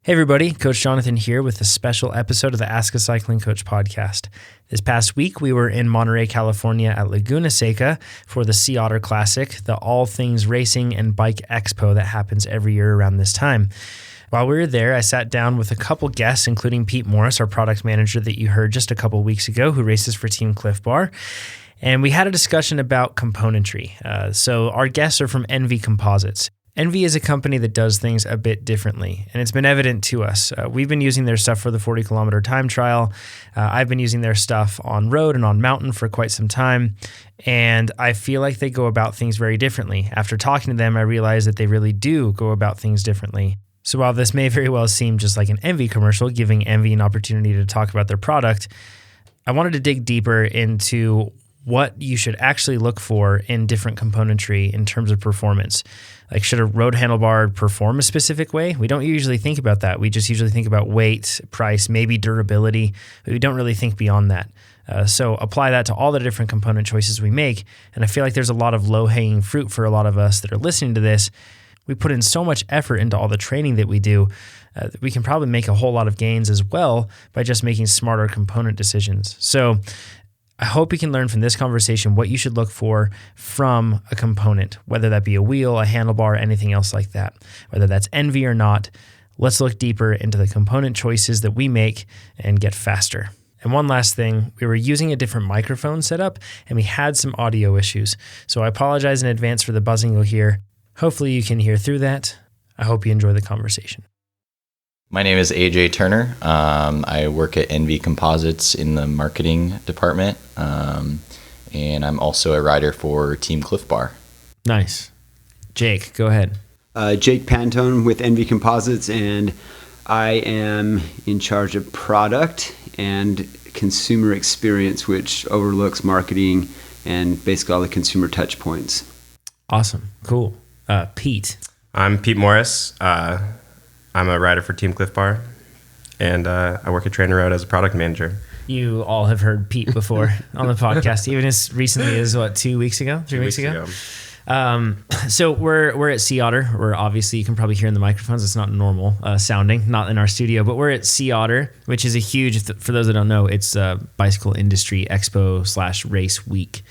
Hey everybody, Coach Jonathan here with a special episode of the Ask a Cycling Coach podcast. This past week, we were in Monterey, California at Laguna Seca for the Sea Otter Classic, the all things racing and bike expo that happens every year around this time. While we were there, I sat down with a couple guests, including Pete Morris, our product manager that you heard just a couple weeks ago, who races for Team Cliff Bar. And we had a discussion about componentry. So our guests are from ENVE Composites. ENVE is a company that does things a bit differently, and it's been evident to us. We've been using their stuff for the 40-kilometer time trial. I've been using their stuff on road and on mountain for quite some time, and I feel like they go about things very differently. After talking to them, I realized that they really do go about things differently. So while this may very well seem just like an ENVE commercial, giving ENVE an opportunity to talk about their product, I wanted to dig deeper into what you should actually look for in different componentry in terms of performance. Like, should a road handlebar perform a specific way? We don't usually think about that. We just usually think about weight, price, maybe durability, but we don't really think beyond that. So apply that to all the different component choices we make, and I feel like there's a lot of low-hanging fruit for a lot of us that are listening to this. We put in so much effort into all the training that we do, that we can probably make a whole lot of gains as well by just making smarter component decisions. So I hope you can learn from this conversation what you should look for from a component, whether that be a wheel, a handlebar, anything else like that. Whether that's ENVE or not, let's look deeper into the component choices that we make and get faster. And one last thing, we were using a different microphone setup and we had some audio issues. So I apologize in advance for the buzzing you'll hear. Hopefully you can hear through that. I hope you enjoy the conversation. My name is AJ Turner. I work at ENVE Composites in the marketing department, and I'm also a rider for Team Cliff Bar. Nice. Jake, go ahead. Jake Pantone with ENVE Composites, and I am in charge of product and consumer experience, which overlooks marketing and basically all the consumer touch points. Awesome. Cool. Pete. I'm Pete Morris. I'm a rider for Team Cliff Bar, and I work at TrainerRoad as a product manager. You all have heard Pete before on the podcast, even as recently as, 2 weeks ago? 3 weeks ago? So we're at Sea Otter. We're obviously, you can probably hear in the microphones, it's not normal sounding, not in our studio, but we're at Sea Otter, which is a huge, for those that don't know, it's a bicycle industry expo / race week.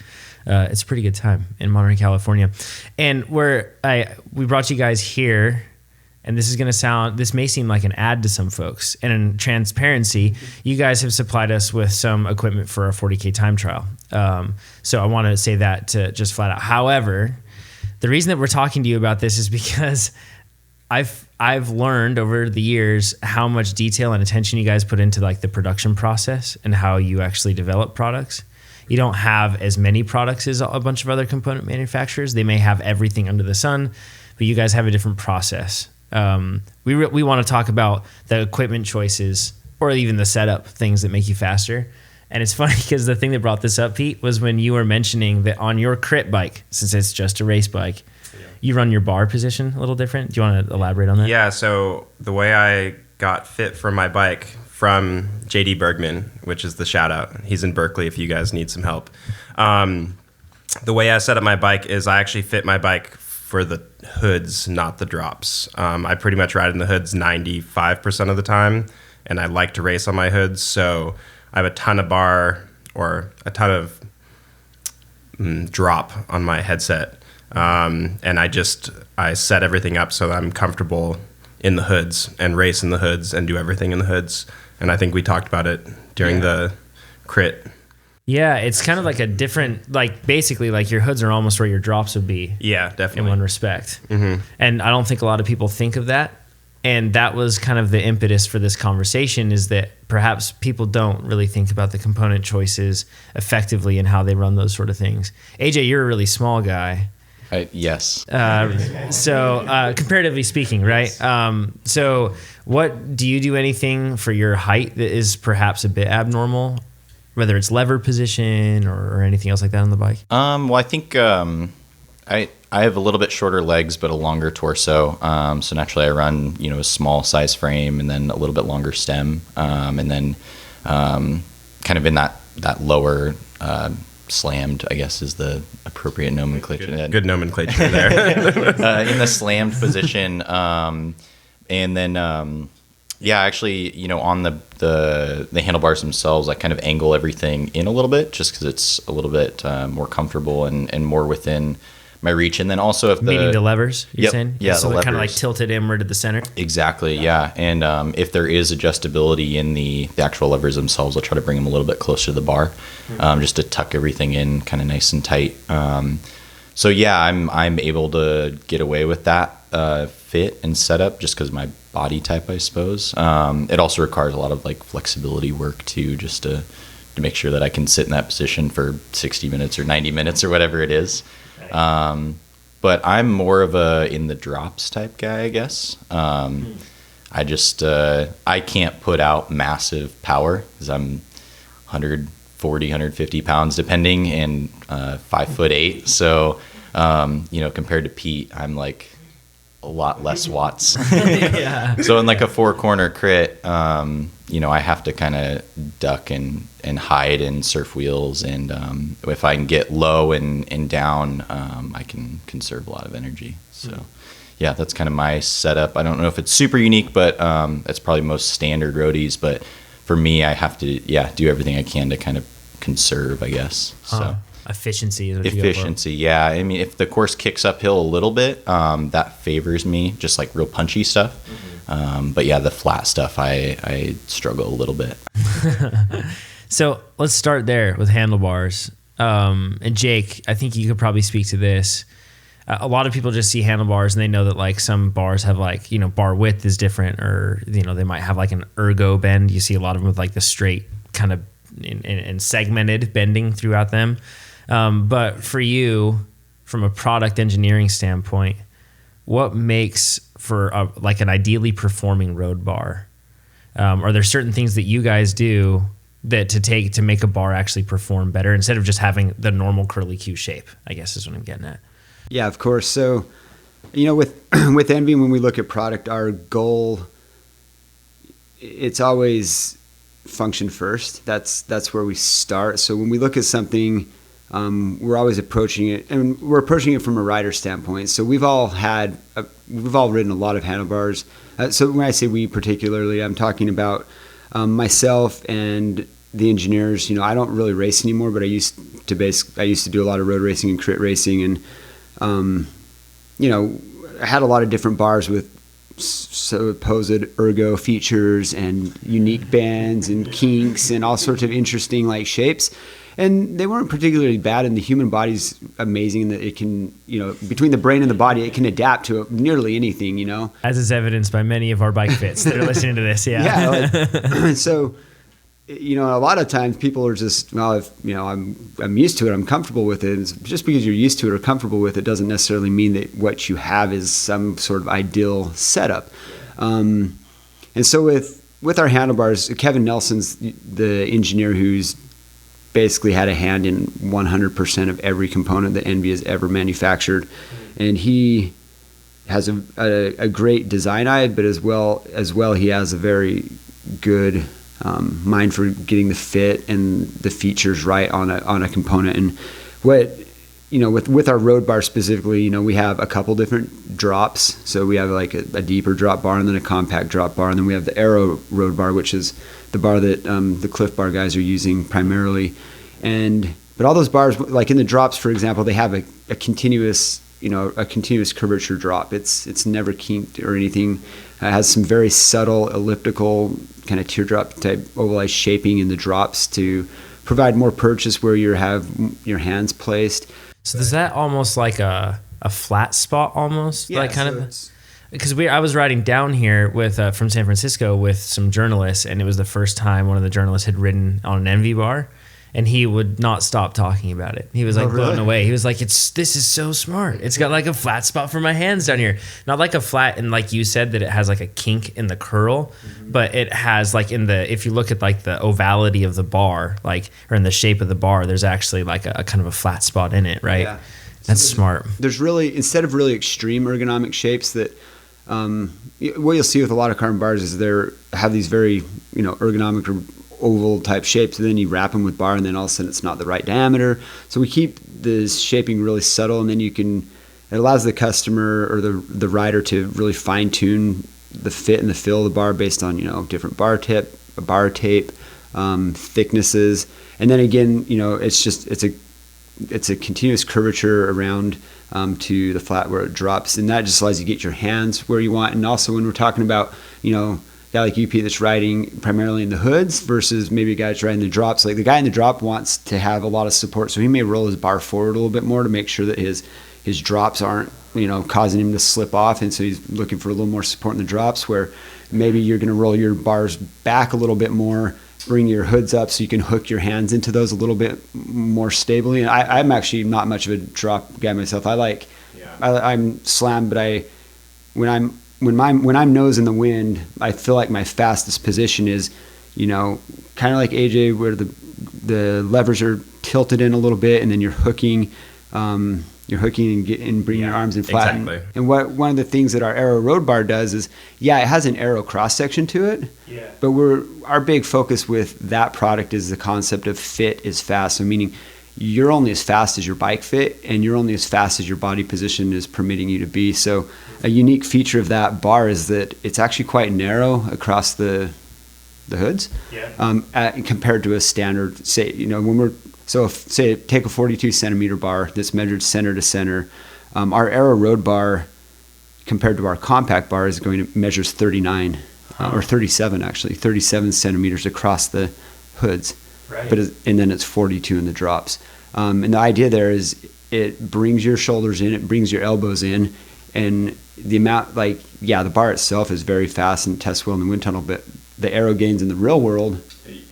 It's a pretty good time in Monterey, California. And we brought you guys here. And this may seem like an ad to some folks. And in transparency, you guys have supplied us with some equipment for our 40K time trial. So I want to say that to just flat out. However, the reason that we're talking to you about this is because I've learned over the years how much detail and attention you guys put into like the production process and how you actually develop products. You don't have as many products as a bunch of other component manufacturers. They may have everything under the sun, but you guys have a different process. We want to talk about the equipment choices or even the setup things that make you faster. And it's funny because the thing that brought this up, Pete, was when you were mentioning that on your crit bike, since it's just a race bike, you run your bar position a little different. Do you want to elaborate on that? Yeah, so the way I got fit for my bike from JD Bergman, which is the shout out. He's in Berkeley if you guys need some help. The way I set up my bike is I actually fit my bike for the hoods, not the drops. I pretty much ride in the hoods 95% of the time, and I like to race on my hoods, so I have a ton of bar or a ton of drop on my headset, and I set everything up so that I'm comfortable in the hoods and race in the hoods and do everything in the hoods, and I think we talked about it during the crit. Yeah, it's kind of like a different, like basically like your hoods are almost where your drops would be. Yeah, definitely. In one respect. Mm-hmm. And I don't think a lot of people think of that. And that was kind of the impetus for this conversation, is that perhaps people don't really think about the component choices effectively and how they run those sort of things. AJ, you're a really small guy. Yes. So comparatively speaking, right? So what do you do anything for your height that is perhaps a bit abnormal? Whether it's lever position or anything else like that on the bike? Well, I think I have a little bit shorter legs, but a longer torso. So naturally I run, a small size frame and then a little bit longer stem. And then kind of in that lower slammed, I guess is the appropriate nomenclature. Good nomenclature there. In the slammed position. And then Yeah, actually, on the handlebars themselves, I kind of angle everything in a little bit just because it's a little bit more comfortable and more within my reach. And then also if meaning the levers, you're Yep. saying? Yeah, so the they're kind of like levers. tilted inward to the center. Exactly, yeah. And if there is adjustability in the actual levers themselves, I'll try to bring them a little bit closer to the bar, just to tuck everything in kind of nice and tight. So yeah, I'm able to get away with that fit and setup just because my body type, I suppose. It also requires a lot of like flexibility work too, just to make sure that I can sit in that position for 60 minutes or 90 minutes or whatever it is. But I'm more of a in the drops type guy, I guess. I just I can't put out massive power because I'm 140, 150 pounds depending, and 5'8". So compared to Pete, I'm like a lot less watts. Yeah. So in like a 4-corner crit, I have to kind of duck and hide in surf wheels, and if I can get low and down, I can conserve a lot of energy. So yeah, that's kind of my setup. I don't know if it's super unique, but it's probably most standard roadies. But for me, I have to do everything I can to kind of conserve, I guess. So. Efficiency is what you go for. Efficiency, yeah. I mean, if the course kicks uphill a little bit, that favors me, just like real punchy stuff. But yeah, the flat stuff, I struggle a little bit. So let's start there with handlebars. And Jake, I think you could probably speak to this. A lot of people just see handlebars and they know that like some bars have like, bar width is different, or, they might have like an ergo bend. You see a lot of them with like the straight kind of and segmented bending throughout them. But for you, from a product engineering standpoint, what makes for like an ideally performing road bar? Are there certain things that you guys do to make a bar actually perform better instead of just having the normal curly Q shape, I guess is what I'm getting at. Yeah, of course. So, with ENVE, when we look at product, our goal, it's always function first. That's where we start. So when we look at something, we're always approaching it, and we're approaching it from a rider standpoint. So we've all ridden a lot of handlebars. So when I say we particularly, I'm talking about myself and the engineers. I don't really race anymore, but I used to do a lot of road racing and crit racing, and I had a lot of different bars with supposed ergo features and unique bands and kinks and all sorts of interesting like shapes. And they weren't particularly bad, and the human body's amazing in that it can, between the brain and the body, it can adapt to nearly anything, As is evidenced by many of our bike fits that are listening to this, yeah. Yeah. So, a lot of times people are just, I'm used to it, I'm comfortable with it. It's just because you're used to it or comfortable with it doesn't necessarily mean that what you have is some sort of ideal setup. And so with our handlebars, Kevin Nelson's the engineer who's basically had a hand in 100% of every component that ENVE has ever manufactured, and he has a great design eye, but as well he has a very good mind for getting the fit and the features right on a component. And what with our road bar specifically, we have a couple different drops. So we have like a deeper drop bar and then a compact drop bar, and then we have the Aero Road bar, which is the bar that the Cliff Bar guys are using primarily. But all those bars, like in the drops, for example, they have a continuous curvature drop. It's never kinked or anything. It has some very subtle elliptical kind of teardrop type ovalized shaping in the drops to provide more purchase where you have your hands placed. So is that almost like a flat spot almost? Yeah, like kind of. Because I was riding down here with from San Francisco with some journalists, and it was the first time one of the journalists had ridden on an ENVE bar, and he would not stop talking about it. He was like blown away. He was like, this is so smart. It's got like a flat spot for my hands down here. Not like a flat, and like you said, that it has like a kink in the curl, but it has like if you look at like the ovality of the bar, like, or in the shape of the bar, there's actually like a kind of a flat spot in it, right? Yeah. That's smart. There's really, instead of really extreme ergonomic shapes that, what you'll see with a lot of carbon bars is they have these very, ergonomic or oval type shapes, and then you wrap them with bar, and then all of a sudden it's not the right diameter. So we keep the shaping really subtle, and then it allows the customer or the rider to really fine tune the fit and the feel of the bar based on, different bar tape, thicknesses. And then again, it's a continuous curvature around to the flat where it drops, and that just allows you to get your hands where you want. And also when we're talking about, a guy like UP that's riding primarily in the hoods versus maybe a guy that's riding the drops, like the guy in the drop wants to have a lot of support, so he may roll his bar forward a little bit more to make sure that his drops aren't, causing him to slip off, and so he's looking for a little more support in the drops, where maybe you're going to roll your bars back a little bit more, bring your hoods up so you can hook your hands into those a little bit more stably. And I'm actually not much of a drop guy myself. I'm slammed, but when I'm nose in the wind, I feel like my fastest position is, kind of like AJ, where the levers are tilted in a little bit, and then you're hooking. You're hooking and bringing your arms in flat. Exactly. And one of the things that our Aero Road Bar does is, it has an aero cross section to it. Yeah. But our big focus with that product is the concept of fit is fast. So meaning you're only as fast as your bike fit, and you're only as fast as your body position is permitting you to be. So a unique feature of that bar is that it's actually quite narrow across the hoods. Yeah. Compared to a standard, say, take a 42 centimeter bar that's measured center to center. Our Aero Road Bar, compared to our compact bar, measures 39 or 37 centimeters across the hoods. Right. And then it's 42 in the drops. And the idea there is it brings your shoulders in, it brings your elbows in, and the amount, the bar itself is very fast and tests well in the wind tunnel, but the aero gains in the real world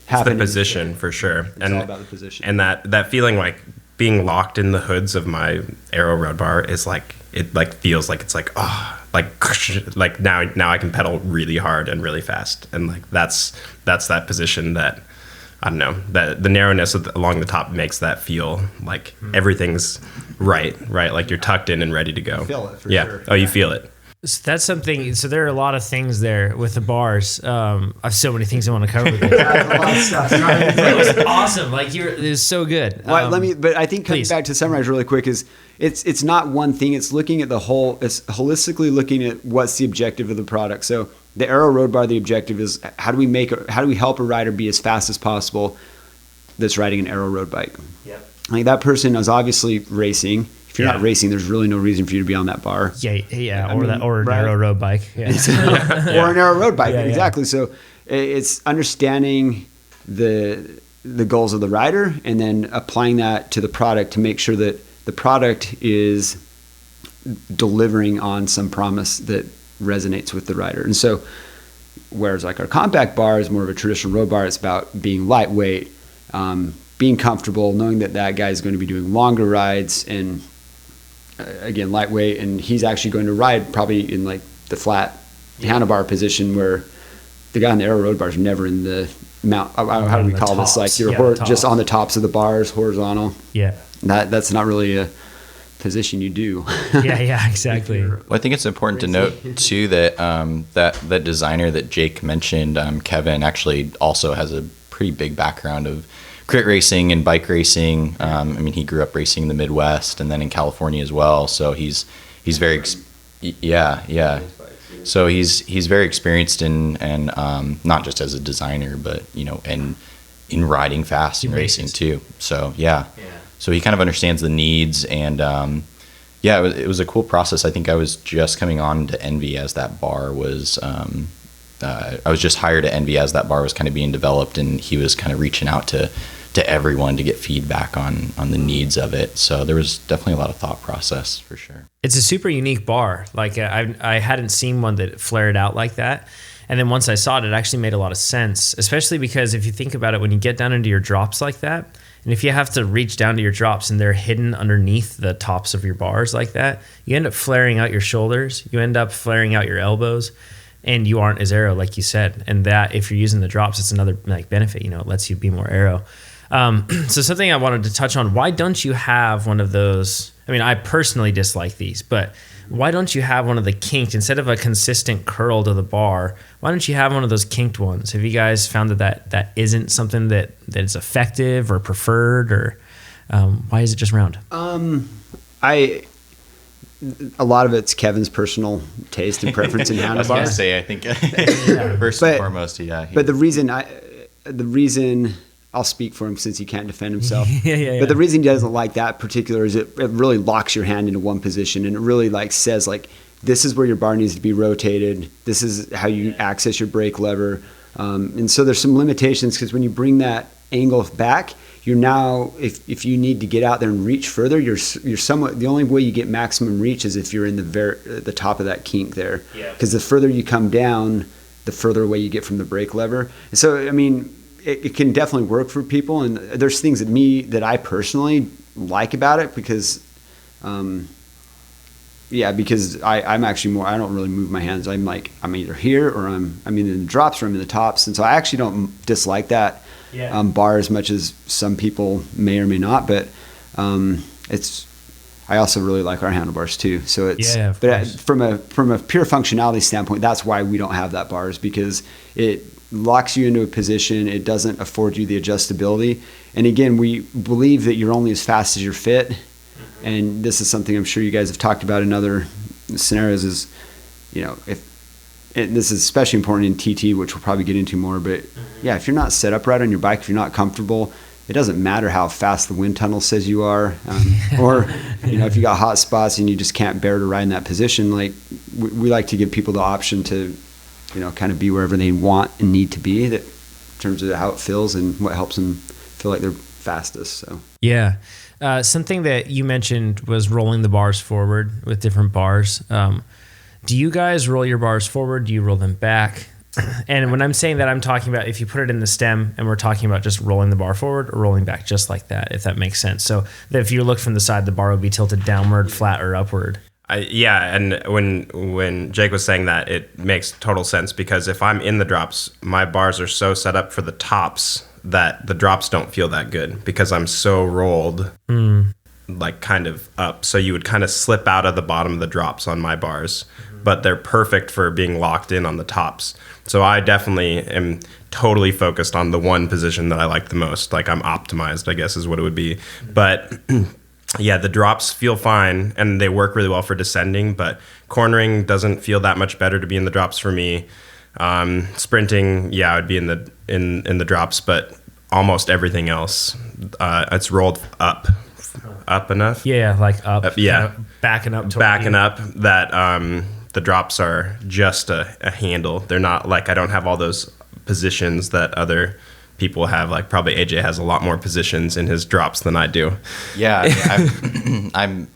happen. It's the position for sure. It's all about the position. And that feeling like being locked in the hoods of my Aero Road Bar is feels like it's like now I can pedal really hard and really fast. And that's that position that, I don't know, that the narrowness along the top makes that feel like everything's right? Like you're tucked in and ready to go. You feel it for sure. Oh, you feel it. So that's something. So there are a lot of things there with the bars. I have so many things I want to cover with it. A lot of stuff. It was awesome. It was so good. But I think coming back to summarize really quick is it's not one thing. It's looking at the whole. It's holistically looking at what's the objective of the product. So the Aero Road Bar, the objective is how do we help a rider be as fast as possible that's riding an Aero Road bike. Yep. That person is obviously racing. If you're not racing, there's really no reason for you to be on that bar. Or an Aero Road bike. Yeah. Or an Aero Road bike, exactly. Yeah. So it's understanding the goals of the rider and then applying that to the product to make sure that the product is delivering on some promise that resonates with the rider. And so whereas our compact bar is more of a traditional road bar, it's about being lightweight, being comfortable, knowing that guy is going to be doing longer rides, and again, lightweight, and he's actually going to ride probably in the flat handlebar position, where the guy on the Aero Road Bar is never in the mount. How do we call this? Just on the tops of the bars, horizontal. Yeah. That's not really a position you do. Yeah, exactly. Well, I think it's important to note too that that designer that Jake mentioned, Kevin, actually also has a pretty big background of crit racing and bike racing. He grew up racing in the Midwest and then in California as well. So he's very So he's very experienced in not just as a designer, but and in riding fast and racing too. So so he kind of understands the needs, and it was a cool process. I think I was just coming on to ENVE as that bar was. I was just hired at ENVE as that bar was kind of being developed, and he was kind of reaching out to everyone to get feedback on the needs of it. So there was definitely a lot of thought process for sure. It's a super unique bar. I hadn't seen one that flared out like that. And then once I saw it, it actually made a lot of sense, especially because if you think about it, when you get down into your drops like that, and if you have to reach down to your drops and they're hidden underneath the tops of your bars like that, you end up flaring out your shoulders, you end up flaring out your elbows, and you aren't as aero, like you said. And that, if you're using the drops, it's another benefit. It lets you be more aero. So something I wanted to touch on, why don't you have one of those? I personally dislike these, but why don't you have one of the kinked, instead of a consistent curl to the bar, why don't you have one of those kinked ones? Have you guys found that isn't something that is effective or preferred, or why is it just round? a lot of it's Kevin's personal taste and preference in I was going to handlebars. say, I think first and foremost, But the reason I'll speak for him since he can't defend himself. Yeah. But the reason he doesn't like that particular is it really locks your hand into one position, and it really like says like, this is where your bar needs to be rotated. This is how you access your brake lever. And so there's some limitations, because when you bring that angle back, you're now, if you need to get out there and reach further, you're somewhat, the only way you get maximum reach is if you're in the top of that kink there. Because the further you come down, the further away you get from the brake lever. And so, I mean, it can definitely work for people. And there's things that I personally like about it, because, because I'm actually more, I don't really move my hands. I'm either here or I'm either in the drops or I'm in the tops. And so I actually don't dislike that bar as much as some people may or may not. But I also really like our handlebars too. So from a pure functionality standpoint, that's why we don't have that bar, is because it locks you into a position. It doesn't afford you the adjustability. And again, we believe that you're only as fast as your fit. And this is something I'm sure you guys have talked about in other scenarios, is, this is especially important in TT, which we'll probably get into more, but if you're not set up right on your bike, if you're not comfortable, it doesn't matter how fast the wind tunnel says you are, or, if you got hot spots and you just can't bear to ride in that position. Like, we like to give people the option to, kind of be wherever they want and need to be, that in terms of how it feels and what helps them feel like they're fastest. So. Yeah. Something that you mentioned was rolling the bars forward with different bars. Do you guys roll your bars forward? Do you roll them back? And when I'm saying that, I'm talking about if you put it in the stem, and we're talking about just rolling the bar forward or rolling back just like that, if that makes sense. So that if you look from the side, the bar would be tilted downward, flat, or upward. And when Jake was saying that, it makes total sense, because if I'm in the drops, my bars are so set up for the tops that the drops don't feel that good, because I'm so rolled like kind of up. So you would kind of slip out of the bottom of the drops on my bars, but they're perfect for being locked in on the tops. So I definitely am totally focused on the one position that I like the most. Like, I'm optimized, I guess is what it would be. But the drops feel fine and they work really well for descending, but cornering doesn't feel that much better to be in the drops for me. Sprinting, I would be in the drops, but almost everything else, it's rolled up enough. Yeah, like up. Kind of backing up. That the drops are just a handle. They're not like, I don't have all those positions that other people have. Like, probably AJ has a lot more positions in his drops than I do. Yeah, I'm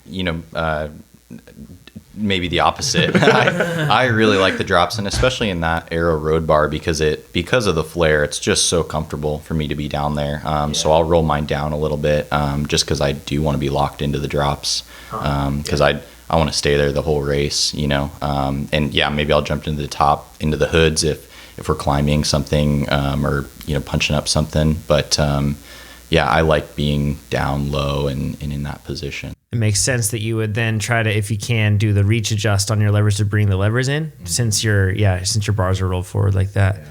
maybe the opposite. I really like the drops, and especially in that AeroRoad bar, because of the flare, it's just so comfortable for me to be down there. So I'll roll mine down a little bit, just because I do want to be locked into the drops, because I want to stay there the whole race, and maybe I'll jump into the hoods if we're climbing something, or punching up something. But I like being down low and in that position. It makes sense that you would then try to, if you can, do the reach adjust on your levers to bring the levers in, since your bars are rolled forward like that. Yeah.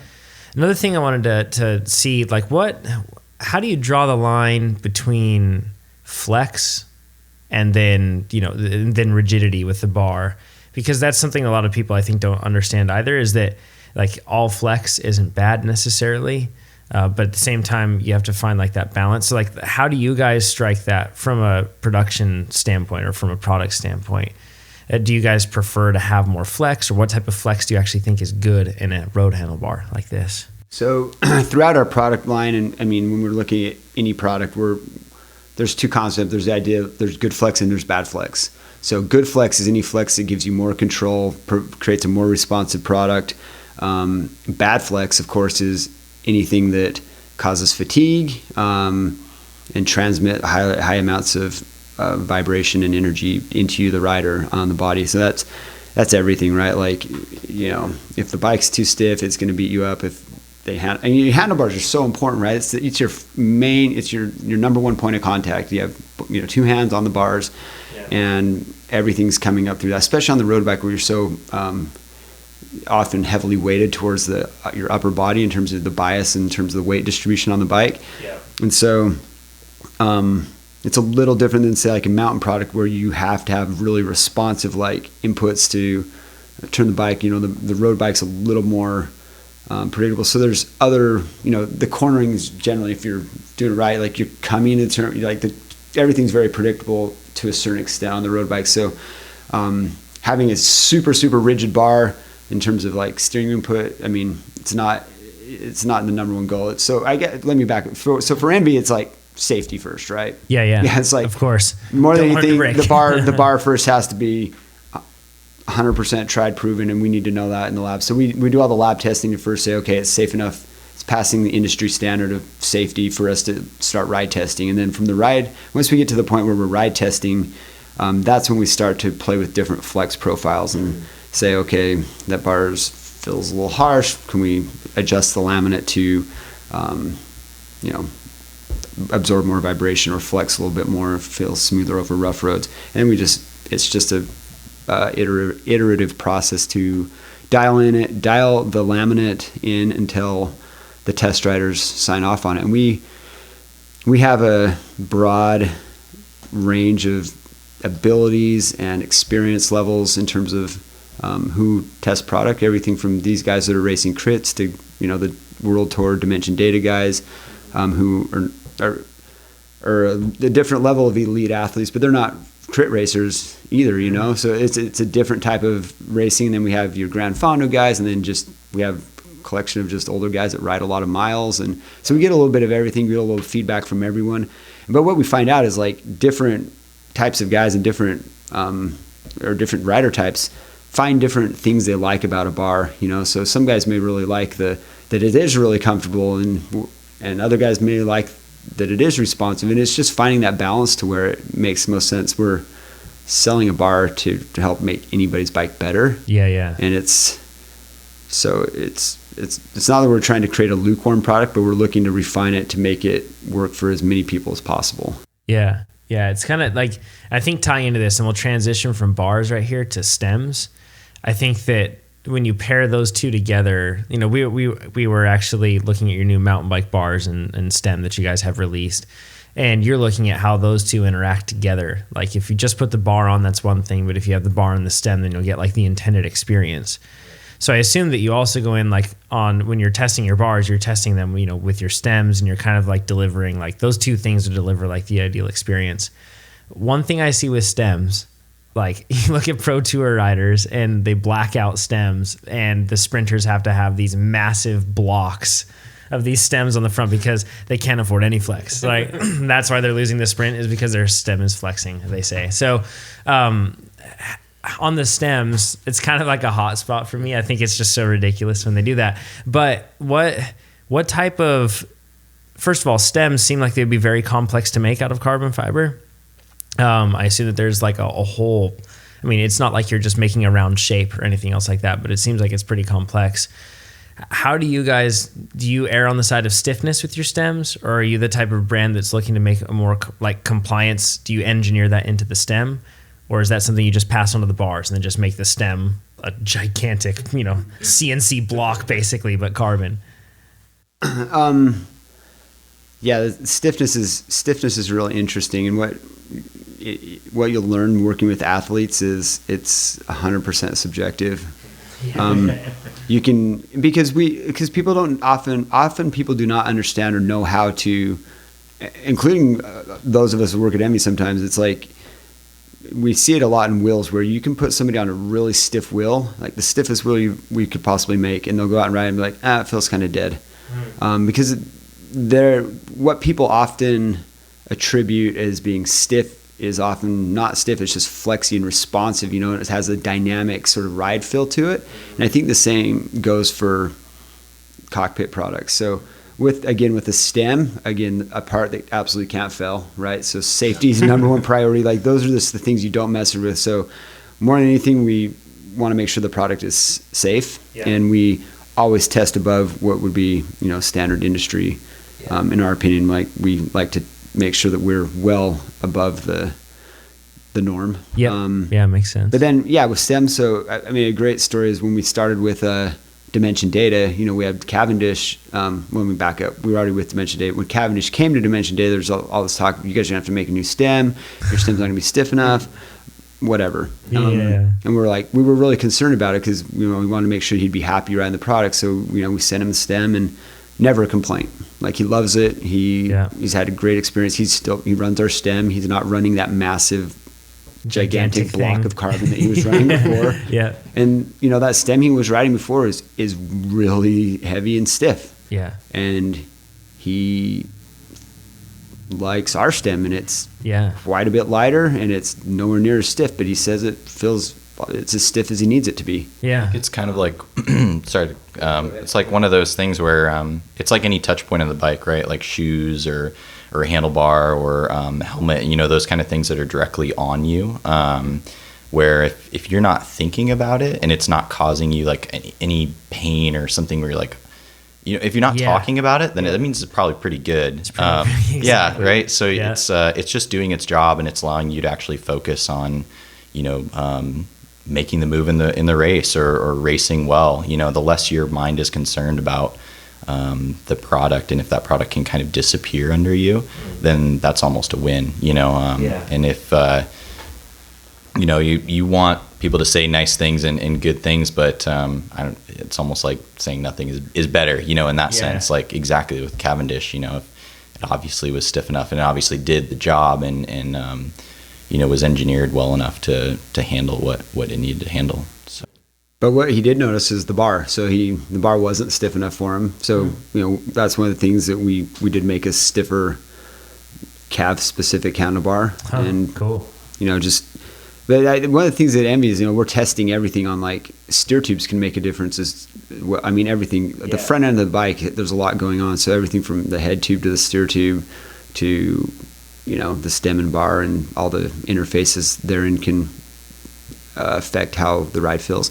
Another thing I wanted to see, like, how do you draw the line between flex and then rigidity with the bar? Because that's something a lot of people, I think, don't understand either, is that, like, all flex isn't bad necessarily. But at the same time, you have to find like that balance. So, like, how do you guys strike that from a production standpoint or from a product standpoint? Do you guys prefer to have more flex, or what type of flex do you actually think is good in a road handlebar like this? So throughout our product line, and I mean, when we're looking at any product, there's two concepts. There's the idea, there's good flex and there's bad flex. So good flex is any flex that gives you more control, creates a more responsive product. Bad flex, of course, is anything that causes fatigue and transmit high amounts of vibration and energy into you, the rider, on the body. So that's everything, right? Like, if the bike's too stiff, it's going to beat you up. If your handlebars are so important, right? It's your number one point of contact. You have two hands on the bars, and everything's coming up through that. Especially on the road bike, where you're so often heavily weighted towards your upper body in terms of the bias, in terms of the weight distribution on the bike. And so it's a little different than say like a mountain product where you have to have really responsive like inputs to turn the bike. The road bike's a little more predictable. So there's other, the cornering is generally, if you're doing it right, like you're coming to turn, like everything's very predictable to a certain extent on the road bike. So having a super, super rigid bar in terms of like steering input, I mean, it's not the number one goal. Let me back up. So for ENVE, it's like safety first, right? Yeah. It's like, of course, more than anything, the bar first has to be 100% tried, proven, and we need to know that in the lab. So we do all the lab testing to first say, okay, it's safe enough. It's passing the industry standard of safety for us to start ride testing. And then from the ride, once we get to the point where we're ride testing, that's when we start to play with different flex profiles and say, okay, that bar feels a little harsh. Can we adjust the laminate to, absorb more vibration or flex a little bit more, feel smoother over rough roads? And it's just a iterative process to dial the laminate in until the test riders sign off on it. And we have a broad range of abilities and experience levels in terms of who test product, everything from these guys that are racing crits to the World Tour Dimension Data guys who are a different level of elite athletes, but they're not crit racers either, so it's a different type of racing. And then we have your Gran Fondo guys, and then we have a collection of just older guys that ride a lot of miles, and so we get a little bit of everything. We get a little feedback from everyone, but what we find out is like different types of guys and different rider types find different things they like about a bar, so some guys may really like that it is really comfortable, and other guys may like that it is responsive, and it's just finding that balance to where it makes most sense. We're selling a bar to help make anybody's bike better. Yeah. And it's not that we're trying to create a lukewarm product, but we're looking to refine it to make it work for as many people as possible. Yeah. It's kind of like, I think tying into this, and we'll transition from bars right here to stems. I think that when you pair those two together, we were actually looking at your new mountain bike bars and stem that you guys have released, and you're looking at how those two interact together. Like if you just put the bar on, that's one thing, but if you have the bar and the stem, then you'll get like the intended experience. So I assume that you also go in like when you're testing your bars, you're testing them, with your stems, and you're kind of like delivering like those two things to deliver like the ideal experience. One thing I see with stems, like you look at pro tour riders and they black out stems, and the sprinters have to have these massive blocks of these stems on the front because they can't afford any flex. Like that's why they're losing the sprint, is because their stem is flexing, they say. So on the stems, it's kind of like a hot spot for me. I think it's just so ridiculous when they do that. But what type of, first of all, stems seem like they'd be very complex to make out of carbon fiber. I assume that there's like a whole, it's not like you're just making a round shape or anything else like that, but it seems like it's pretty complex. How do you err on the side of stiffness with your stems, or are you the type of brand that's looking to make a more like compliance? Do you engineer that into the stem, or is that something you just pass onto the bars and then just make the stem a gigantic, CNC block basically, but carbon? Yeah, stiffness is really interesting, and what you'll learn working with athletes is it's 100% subjective. You can, because people don't often people do not understand or know how to, including those of us who work at ENVE. Sometimes it's like we see it a lot in wheels where you can put somebody on a really stiff wheel, like the stiffest wheel we could possibly make, and they'll go out and ride and be like, it feels kind of dead, because what people often attribute as being stiff is often not stiff. It's just flexy and responsive, and it has a dynamic sort of ride feel to it. And I think the same goes for cockpit products. So with the stem, a part that absolutely can't fail, right? So safety is the number one priority. Like those are just the things you don't mess with. So more than anything, we want to make sure the product is safe, and we always test above what would be, standard industry. In our opinion, like we like to make sure that we're well above the norm. Yeah, makes sense. But then, with stems, so a great story is when we started with Dimension Data, we had Cavendish, when we back up, we were already with Dimension Data. When Cavendish came to Dimension Data, there's all this talk, you guys are going to have to make a new stem, your stem's not going to be stiff enough, whatever. And we were really concerned about it because, we wanted to make sure he'd be happy riding the product. So, we sent him the stem and never a complaint. Like, he loves it. He's had a great experience. He runs our stem. He's not running that massive, gigantic block of carbon that he was running before. Yeah. And that stem he was riding before is really heavy and stiff. Yeah. And he likes our stem, and it's quite a bit lighter, and it's nowhere near as stiff, but he says it's as stiff as he needs it to be. Yeah. It's kind of like, it's like one of those things where it's like any touch point on the bike, right? Like shoes or a handlebar or helmet, those kind of things that are directly on you. Where if you're not thinking about it and it's not causing you like any pain or something where you're like, if you're not talking about it, then that means it's probably pretty good. Exactly. Yeah, right. So it's just doing its job, and it's allowing you to actually focus on, making the move in the race or racing well. The less your mind is concerned about the product, and if that product can kind of disappear under you, then that's almost a win. And if you want people to say nice things and good things, but it's almost like saying nothing is better, in that sense. Like exactly with Cavendish, if it obviously was stiff enough and it obviously did the job and was engineered well enough to handle what it needed to handle. So. But what he did notice is the bar. So the bar wasn't stiff enough for him. So that's one of the things that we did make a stiffer calf specific handlebar. And cool. But one of the things that ENVE is, we're testing everything on, like, steer tubes can make a difference. Everything, the front end of the bike, there's a lot going on. So everything from the head tube to the steer tube to, the stem and bar and all the interfaces therein can affect how the ride feels.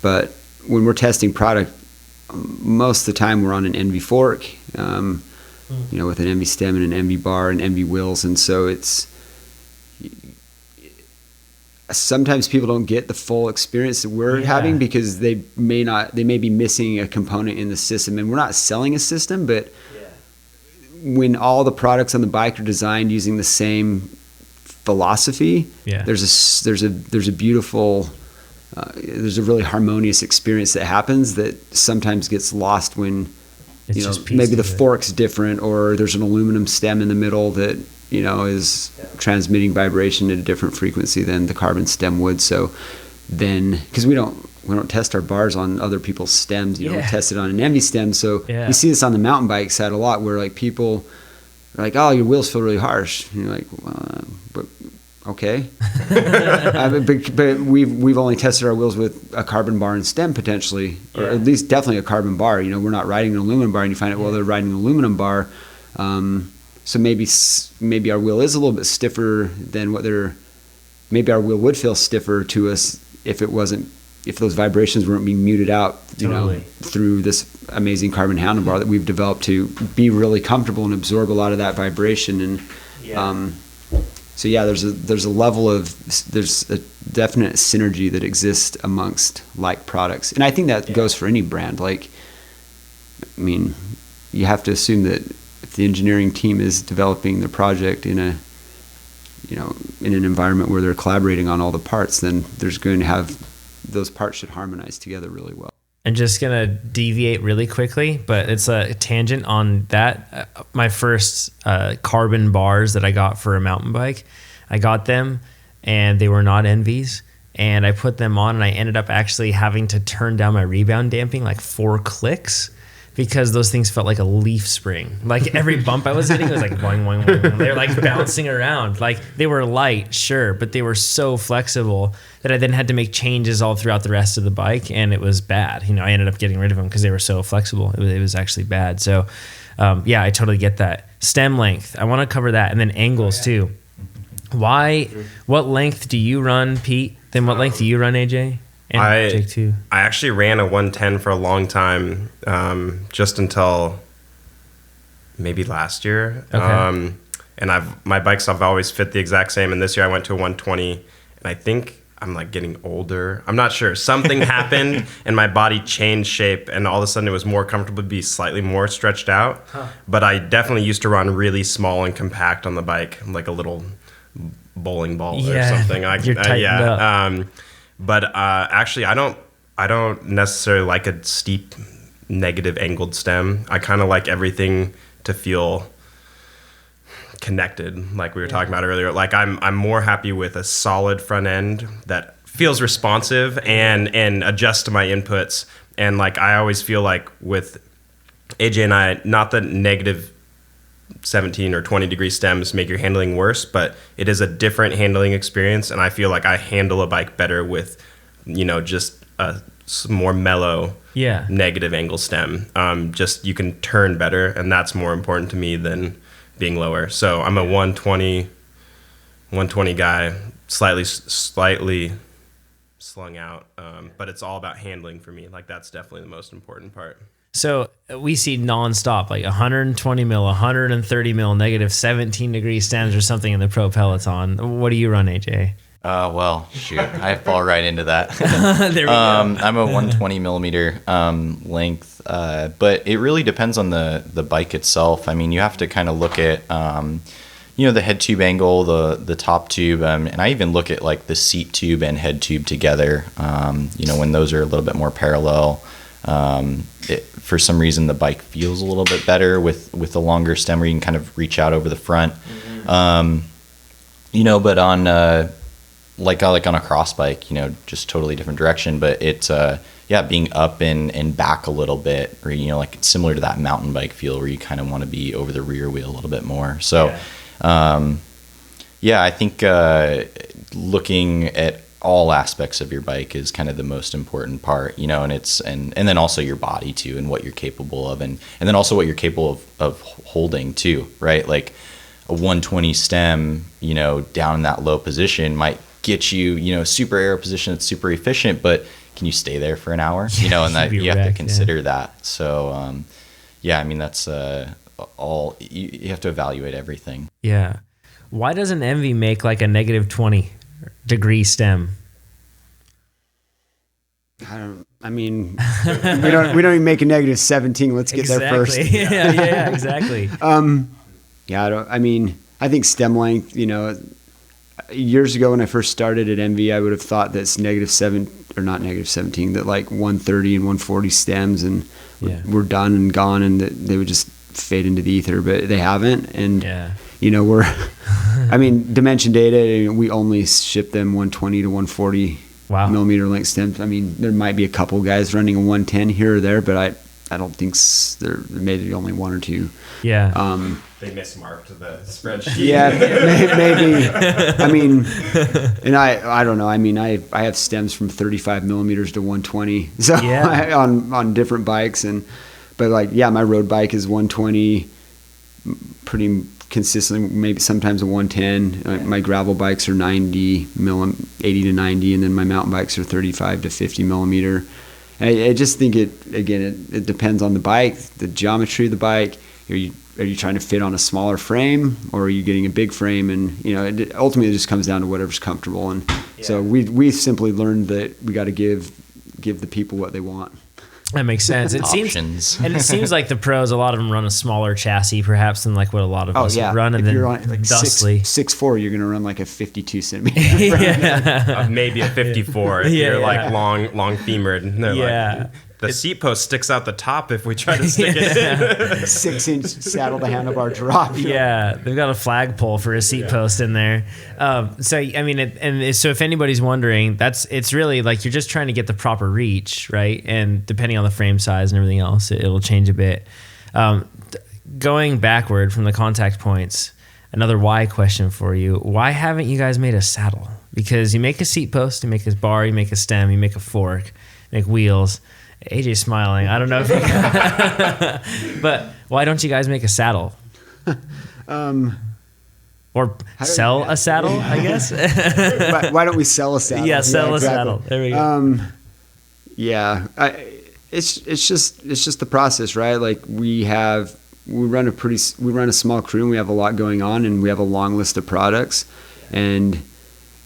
But when we're testing product, most of the time we're on an ENVE fork, with an ENVE stem and an ENVE bar and ENVE wheels. And so sometimes people don't get the full experience that we're having because they may be missing a component in the system, and we're not selling a system, but when all the products on the bike are designed using the same philosophy, there's a beautiful, there's a really harmonious experience that happens that sometimes gets lost when maybe the fork's different, or there's an aluminum stem in the middle that is transmitting vibration at a different frequency than the carbon stem would. So then, because we don't test our bars on other people's stems, we test it on an ENVE stem. So we see this on the mountain bike side a lot, where like people are like, "Oh, your wheels feel really harsh." And you're like, well, "But okay." But we've only tested our wheels with a carbon bar and stem potentially, or at least definitely a carbon bar. We're not riding an aluminum bar, and you find out, well, they're riding an aluminum bar. So maybe our wheel is a little bit stiffer than maybe our wheel would feel stiffer to us if those vibrations weren't being muted out, through this amazing carbon handlebar that we've developed to be really comfortable and absorb a lot of that vibration. And there's a definite synergy that exists amongst like products, and I think that goes for any brand. Like, you have to assume that if the engineering team is developing the project in an environment where they're collaborating on all the parts, then there's going to have those parts should harmonize together really well. I'm just going to deviate really quickly, but it's a tangent on that. My first carbon bars that I got for a mountain bike, I got them and they were not ENVEs. And I put them on and I ended up actually having to turn down my rebound damping like 4 clicks, because those things felt like a leaf spring. Like every bump I was hitting was like boing, boing, boing. They were like bouncing around. Like they were light, sure, but they were so flexible that I then had to make changes all throughout the rest of the bike, and it was bad. I ended up getting rid of them because they were so flexible. It was actually bad. So I totally get that. Stem length, I want to cover that, and then angles too. What length do you run, Pete? Then what length do you run, AJ? And Jake too. I actually ran a 110 for a long time, just until maybe last year. Okay. And my bikes have always fit the exact same. And this year I went to a 120, and I think I'm like getting older. I'm not sure. Something happened and my body changed shape, and all of a sudden it was more comfortable to be slightly more stretched out. But I definitely used to run really small and compact on the bike, like a little bowling ball or something. You're tightened up. But actually, I don't necessarily like a steep negative angled stem. I kind of like everything to feel connected, like we were talking about earlier. Like I'm more happy with a solid front end that feels responsive and adjusts to my inputs. And like I always feel like with AJ and I, not the negative 17 or 20 degree stems make your handling worse, but it is a different handling experience. And I feel like I handle a bike better with, just a more mellow negative angle stem. Just you can turn better, and that's more important to me than being lower. So I'm a 120 guy, slightly slung out, but it's all about handling for me. Like that's definitely the most important part. So we see nonstop, like 120 mil, 130 mil, negative 17 degree stems or something in the pro peloton. What do you run, AJ? Well, shoot, I fall right into that. There we go. I'm a 120 millimeter length, but it really depends on the bike itself. I mean, you have to kind of look at, the head tube angle, the top tube, and I even look at like the seat tube and head tube together. When those are a little bit more parallel, for some reason the bike feels a little bit better with a longer stem where you can kind of reach out over the front. But on like on a cross bike, just totally different direction, but it's being up and back a little bit, or like it's similar to that mountain bike feel where you kind of want to be over the rear wheel a little bit more. So I think looking at all aspects of your bike is kind of the most important part, and it's and then also your body too, and what you're capable of, and then also what you're capable of holding too, right? Like a 120 stem, down in that low position might get you, super aero position that's super efficient, but can you stay there for an hour? And that you have to consider that. So, I mean, that's all, you have to evaluate everything. Yeah. Why doesn't ENVE make like a negative 20 degree stem? We don't even make a negative 17. Let's get there first. yeah, exactly. I think stem length, years ago when I first started at ENVE, I would have thought that's not negative 17, that like 130 and 140 stems and we're done and gone, and that they would just fade into the ether, but they haven't. And, dimension data, we only ship them 120 to 140 millimeter length stems. I mean, there might be a couple guys running a 110 here or there, but I don't think there maybe only one or two. Yeah. They mismarked the spreadsheet. Yeah, maybe. And I don't know. I have stems from 35 millimeters to 120. So on different bikes, my road bike is 120, pretty consistently. Maybe sometimes a 110. My gravel bikes are 80 to 90, and then my mountain bikes are 35 to 50 millimeter. I just think it depends on the bike, the geometry of the bike. Are you trying to fit on a smaller frame, or are you getting a big frame? And ultimately it just comes down to whatever's comfortable. And so we simply learned that we got to give the people what they want. That makes sense. It seems like the pros, a lot of them run a smaller chassis perhaps than like what a lot of us run. And if you're on like dustly 6'4", you're going to run like a 52 centimeter. Maybe a 54 if you're like long femored. Like, the Seatpost sticks out the top if we try to stick it in. 6-inch saddle to handlebar drop. Yeah, they've got a flagpole for a Seatpost in there. So if anybody's wondering, it's really like you're just trying to get the proper reach, right? And depending on the frame size and everything else, it'll change a bit. Going backward from the contact points, another why question for you. Why haven't you guys made a saddle? Because you make a Seatpost, you make a bar, you make a stem, you make a fork, you make wheels. AJ's smiling. I don't know if you but why don't you guys make a saddle? Or sell a saddle, I guess? Why don't we sell a saddle? Yeah, sell a saddle. There we go. It's just the process, right? Like we run a small crew, and we have a lot going on, and we have a long list of products, and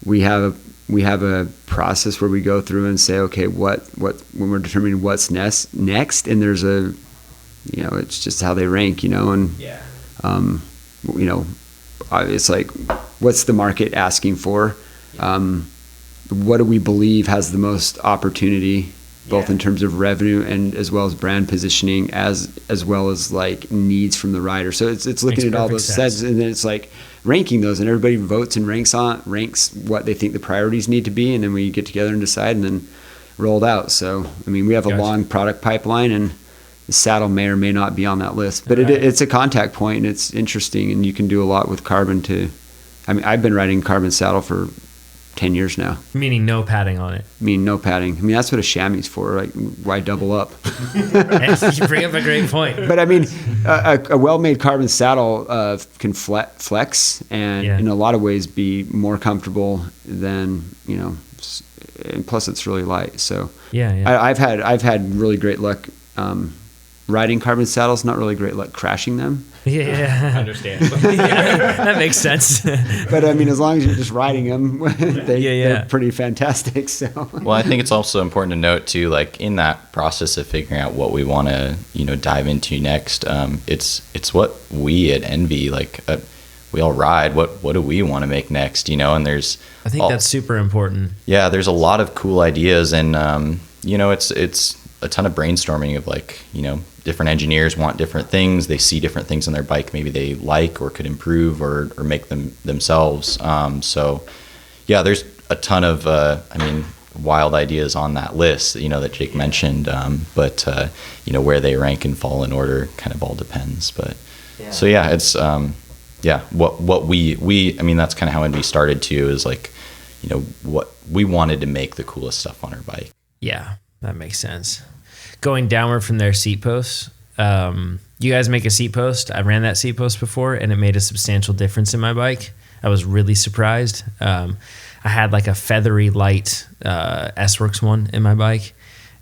we have we have a process where we go through and say, okay, what when we're determining what's next, and there's a, it's just how they rank, and it's like, what's the market asking for? What do we believe has the most opportunity, both in terms of revenue and as well as brand positioning, as well as like needs from the rider. So it's looking at all those sets, and then it's like ranking those, and everybody votes and ranks what they think the priorities need to be, and then we get together and decide, and then roll it out. So we have a long product pipeline, and the saddle may or may not be on that list, but it's a contact point, and it's interesting, and you can do a lot with carbon too. I've been riding carbon saddle for 10 years now. Meaning no padding on it. No padding. That's what a chamois is for. Like, why double up? You bring up a great point. But a well-made carbon saddle can flex and in a lot of ways be more comfortable than, and plus it's really light. So I've had really great luck riding carbon saddles, not really great luck crashing them. Yeah. Understandable. That makes sense. But as long as you're just riding them, they're pretty fantastic. So. Well, I think it's also important to note too, like in that process of figuring out what we want to, dive into next, it's what we at ENVE, we all ride. What do we want to make next? And there's. I think that's super important. Yeah, there's a lot of cool ideas, and it's a ton of brainstorming of different engineers want different things. They see different things on their bike maybe they like or could improve or make them themselves. So yeah, there's a ton of wild ideas on that list that Jake mentioned, but where they rank and fall in order kind of all depends. But so yeah, it's what we that's kind of how ENVE started too, is what we wanted to make the coolest stuff on our bike. Yeah, that makes sense. Going downward from their seat posts, you guys make a seat post. I ran that seat post before, and it made a substantial difference in my bike. I was really surprised. I had like a feathery light S-Works one in my bike,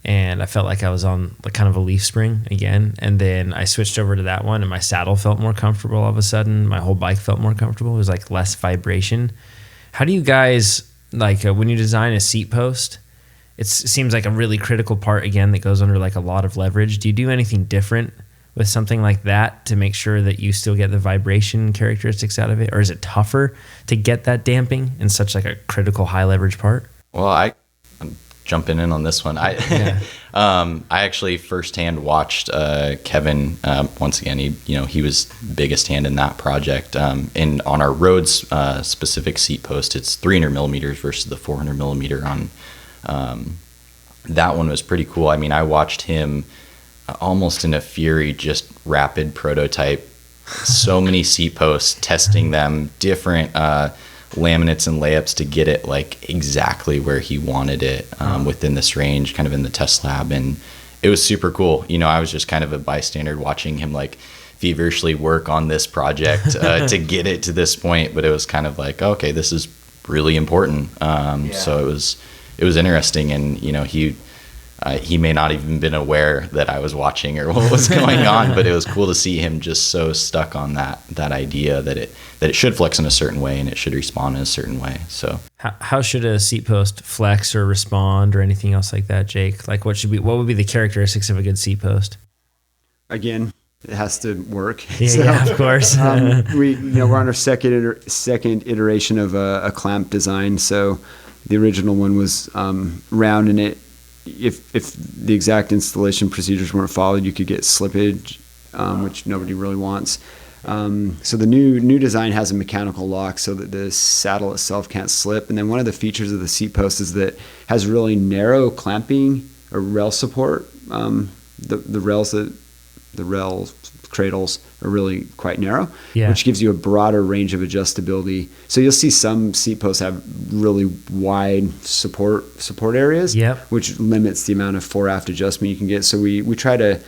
and I felt like I was on kind of a leaf spring again. And then I switched over to that one, and my saddle felt more comfortable all of a sudden. My whole bike felt more comfortable. It was like less vibration. How do you guys, when you design a seat post, it seems like a really critical part, again, that goes under like a lot of leverage. Do you do anything different with something like that to make sure that you still get the vibration characteristics out of it? Or is it tougher to get that damping in such like a critical high leverage part? Well, I'm jumping in on this one. I actually firsthand watched Kevin, once again, he was biggest hand in that project. And on our roads specific seat post, it's 300 millimeters versus the 400 millimeter on that one was pretty cool. I watched him almost in a fury, just rapid prototype so many seat posts, testing them, different laminates and layups to get it exactly where he wanted it within this range, kind of in the test lab. And it was super cool. I was just kind of a bystander watching him feverishly work on this project to get it to this point. But it was kind of okay, this is really important. So it was interesting, and he may not even been aware that I was watching or what was going on, but it was cool to see him just so stuck on that idea that it should flex in a certain way and it should respond in a certain way. So how should a seat post flex or respond or anything else like that, Jake? What would be the characteristics of a good seat post? Again, it has to work. Yeah, of course. We're on our second iteration of a clamp design. So the original one was round, and if the exact installation procedures weren't followed, you could get slippage, which nobody really wants. So the new design has a mechanical lock so that the saddle itself can't slip. And then one of the features of the seat post is that it has really narrow clamping or rail support. The rail cradles are really quite narrow, which gives you a broader range of adjustability. So you'll see some seat posts have really wide support areas, which limits the amount of fore-aft adjustment you can get. So we try to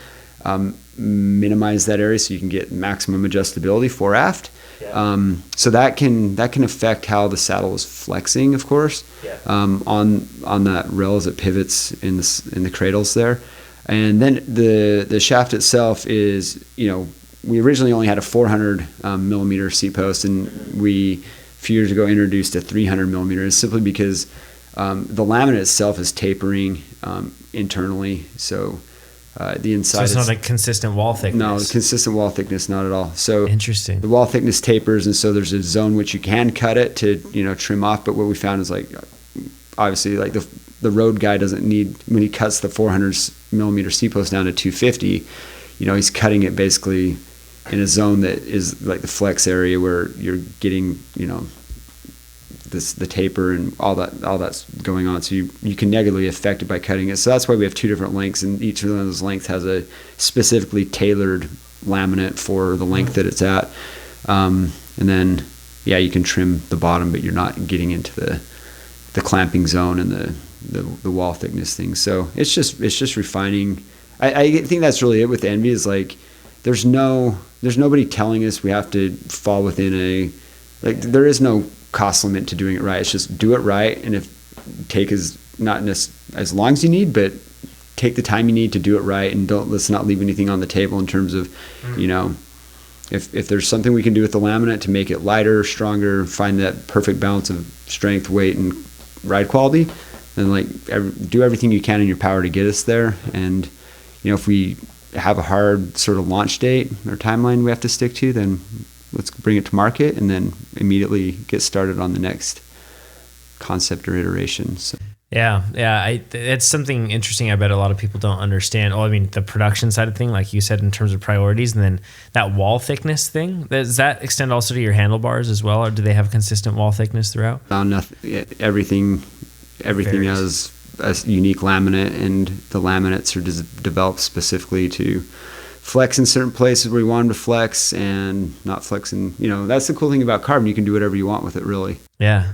minimize that area so you can get maximum adjustability fore-aft. So that can affect how the saddle is flexing, of course, on that rail as it pivots in the cradles there. And then the shaft itself is, we originally only had a 400 millimeter seat post, and we few years ago introduced a 300 millimeter, simply because the laminate itself is tapering internally, so the inside. So it's not a consistent wall thickness. No, consistent wall thickness, not at all. So interesting. The wall thickness tapers, and so there's a zone which you can cut it to trim off. But what we found is like obviously like the road guy doesn't need, when he cuts the 400 millimeter Seatpost down to 250, he's cutting it basically in a zone that is like the flex area where you're getting the taper and all that's going on, so you can negatively affect it by cutting it. So that's why we have two different lengths, and each one of those lengths has a specifically tailored laminate for the length that it's at, and then you can trim the bottom, but you're not getting into the clamping zone and the wall thickness thing. So it's just refining. I think that's really it with ENVE, is like there's nobody telling us we have to fall within there is no cost limit to doing it right. It's just do it right, and take as long as you need, but take the time you need to do it right, and let's not leave anything on the table in terms of if there's something we can do with the laminate to make it lighter, stronger, find that perfect balance of strength, weight, and ride quality, then do everything you can in your power to get us there. And if we have a hard sort of launch date or timeline we have to stick to, then let's bring it to market and then immediately get started on the next concept or iteration. So. Yeah. It's something interesting I bet a lot of people don't understand. Well, I mean, the production side of thing, like you said, in terms of priorities, and then that wall thickness thing, does that extend also to your handlebars as well, or do they have consistent wall thickness throughout? Everything has a unique laminate, and the laminates are developed specifically to flex in certain places where you want them to flex and not flex in, that's the cool thing about carbon. You can do whatever you want with it, really. Yeah.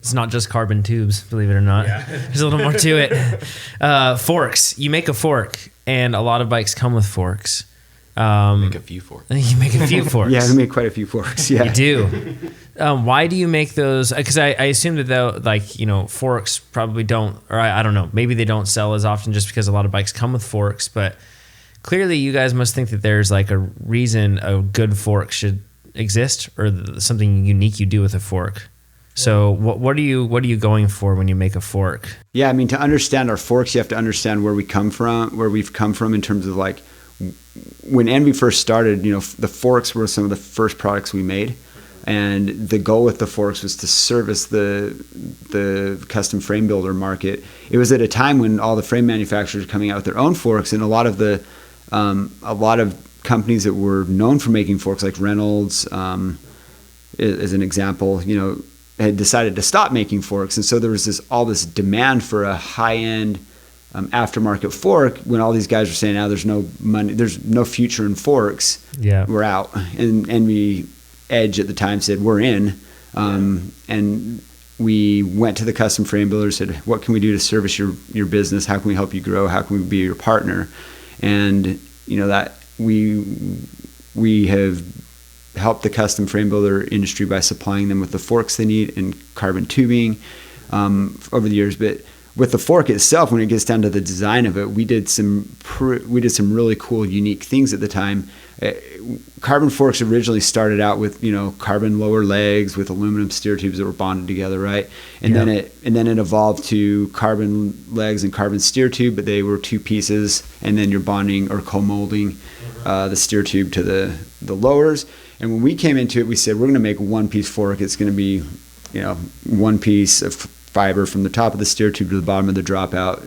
It's not just carbon tubes, believe it or not. Yeah. There's a little more to it. Forks. You make a fork, and a lot of bikes come with forks. Make a few forks. You make a few forks. Yeah, we make quite a few forks. Yeah, you do. Why do you make those? Because I assume that forks probably don't, or I don't know, maybe they don't sell as often just because a lot of bikes come with forks. But clearly, you guys must think that there's like a reason a good fork should exist, or something unique you do with a fork. So what are you going for when you make a fork? Yeah, I mean, to understand our forks, you have to understand where we've come from in terms of like when ENVE first started. The forks were some of the first products we made, and the goal with the forks was to service the custom frame builder market. It was at a time when all the frame manufacturers were coming out with their own forks, and a lot of companies that were known for making forks, like Reynolds, as an example, had decided to stop making forks. And so there was all this demand for a high-end aftermarket fork, when all these guys were saying, there's no money, there's no future in forks. Yeah, we're out. And ENVE Edge at the time said, we're in. And we went to the custom frame builder, said, what can we do to service your business? How can we help you grow? How can we be your partner? And that we have helped the custom frame builder industry by supplying them with the forks they need and carbon tubing over the years. But with the fork itself, when it gets down to the design of it, we did some really cool, unique things at the time. Carbon forks originally started out with carbon lower legs with aluminum steer tubes that were bonded together, right? And then it evolved to carbon legs and carbon steer tube, but they were two pieces, and then you're bonding or co-molding the steer tube to the lowers. And when we came into it, we said, we're going to make a one-piece fork. It's going to be, one piece of fiber from the top of the steer tube to the bottom of the dropout,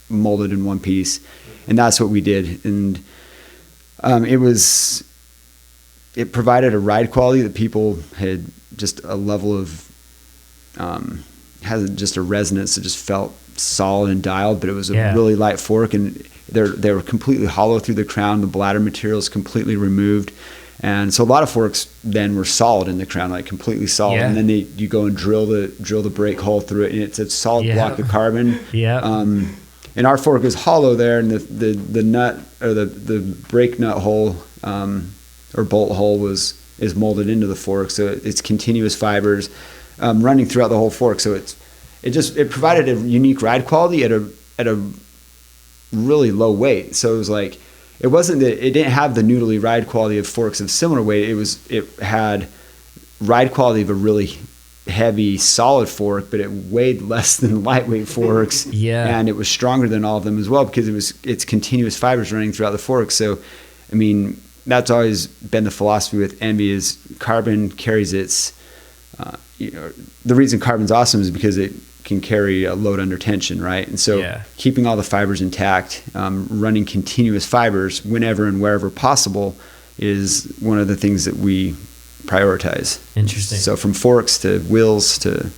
molded in one piece. And that's what we did. And it provided a ride quality that people had just a level of, had just a resonance that just felt solid and dialed, but it was a really light fork, and they were completely hollow through the crown. The bladder material is completely removed. And so a lot of forks then were solid in the crown, like completely solid. And then you go and drill the brake hole through it, and it's a solid block of carbon. And our fork is hollow there, and the nut, or the brake nut hole or bolt hole is molded into the fork, so it's continuous fibers running throughout the whole fork. So it provided a unique ride quality at a really low weight. So it was like, it wasn't that it didn't have the noodly ride quality of forks of similar weight. It had ride quality of a really heavy solid fork, but it weighed less than lightweight forks. And it was stronger than all of them as well, because it's continuous fibers running throughout the fork. So I mean, that's always been the philosophy with ENVE, is carbon carries its the reason carbon's awesome is because it can carry a load under tension, right? And so keeping all the fibers intact, running continuous fibers whenever and wherever possible is one of the things that we prioritize. Interesting. So from forks to wheels to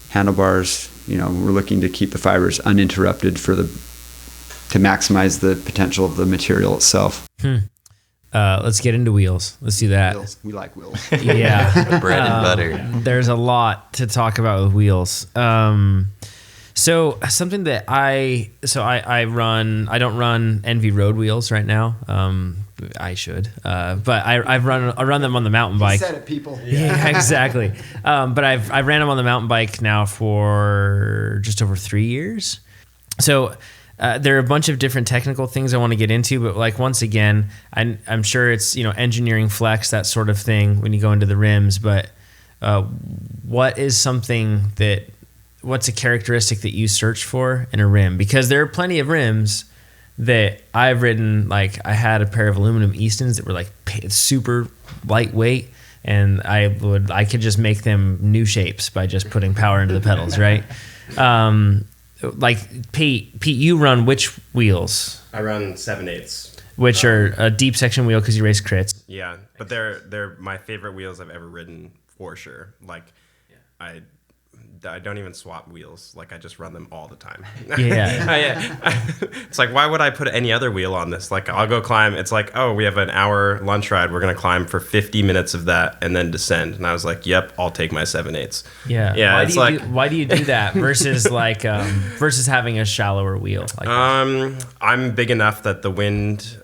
handlebars, we're looking to keep the fibers uninterrupted to maximize the potential of the material itself. Let's get into wheels. Let's do that. Wheels. We like wheels. Yeah. Bread and butter. There's a lot to talk about with wheels. So something that I don't run ENVE road wheels right now. I should, but I run them on the mountain bike. You said it, people. Yeah, exactly. But I ran them on the mountain bike now for just over 3 years. So there are a bunch of different technical things I want to get into, but like once again, I'm sure it's engineering flex, that sort of thing when you go into the rims. But what's a characteristic that you search for in a rim? Because there are plenty of rims that I've ridden. Like I had a pair of aluminum Eastons that were like super lightweight, and I could just make them new shapes by just putting power into the pedals, right? Like Pete, you run which wheels? I run 7/8, which are a deep section wheel because you race crits. Yeah, but they're my favorite wheels I've ever ridden for sure. Like, I don't even swap wheels. Like I just run them all the time. It's like, why would I put any other wheel on this? Like I'll go climb. It's like, oh, we have an hour lunch ride. We're going to climb for 50 minutes of that and then descend. And I was like, yep, I'll take my 7/8. Yeah. Why do you do that versus versus having a shallower wheel? I'm big enough that the wind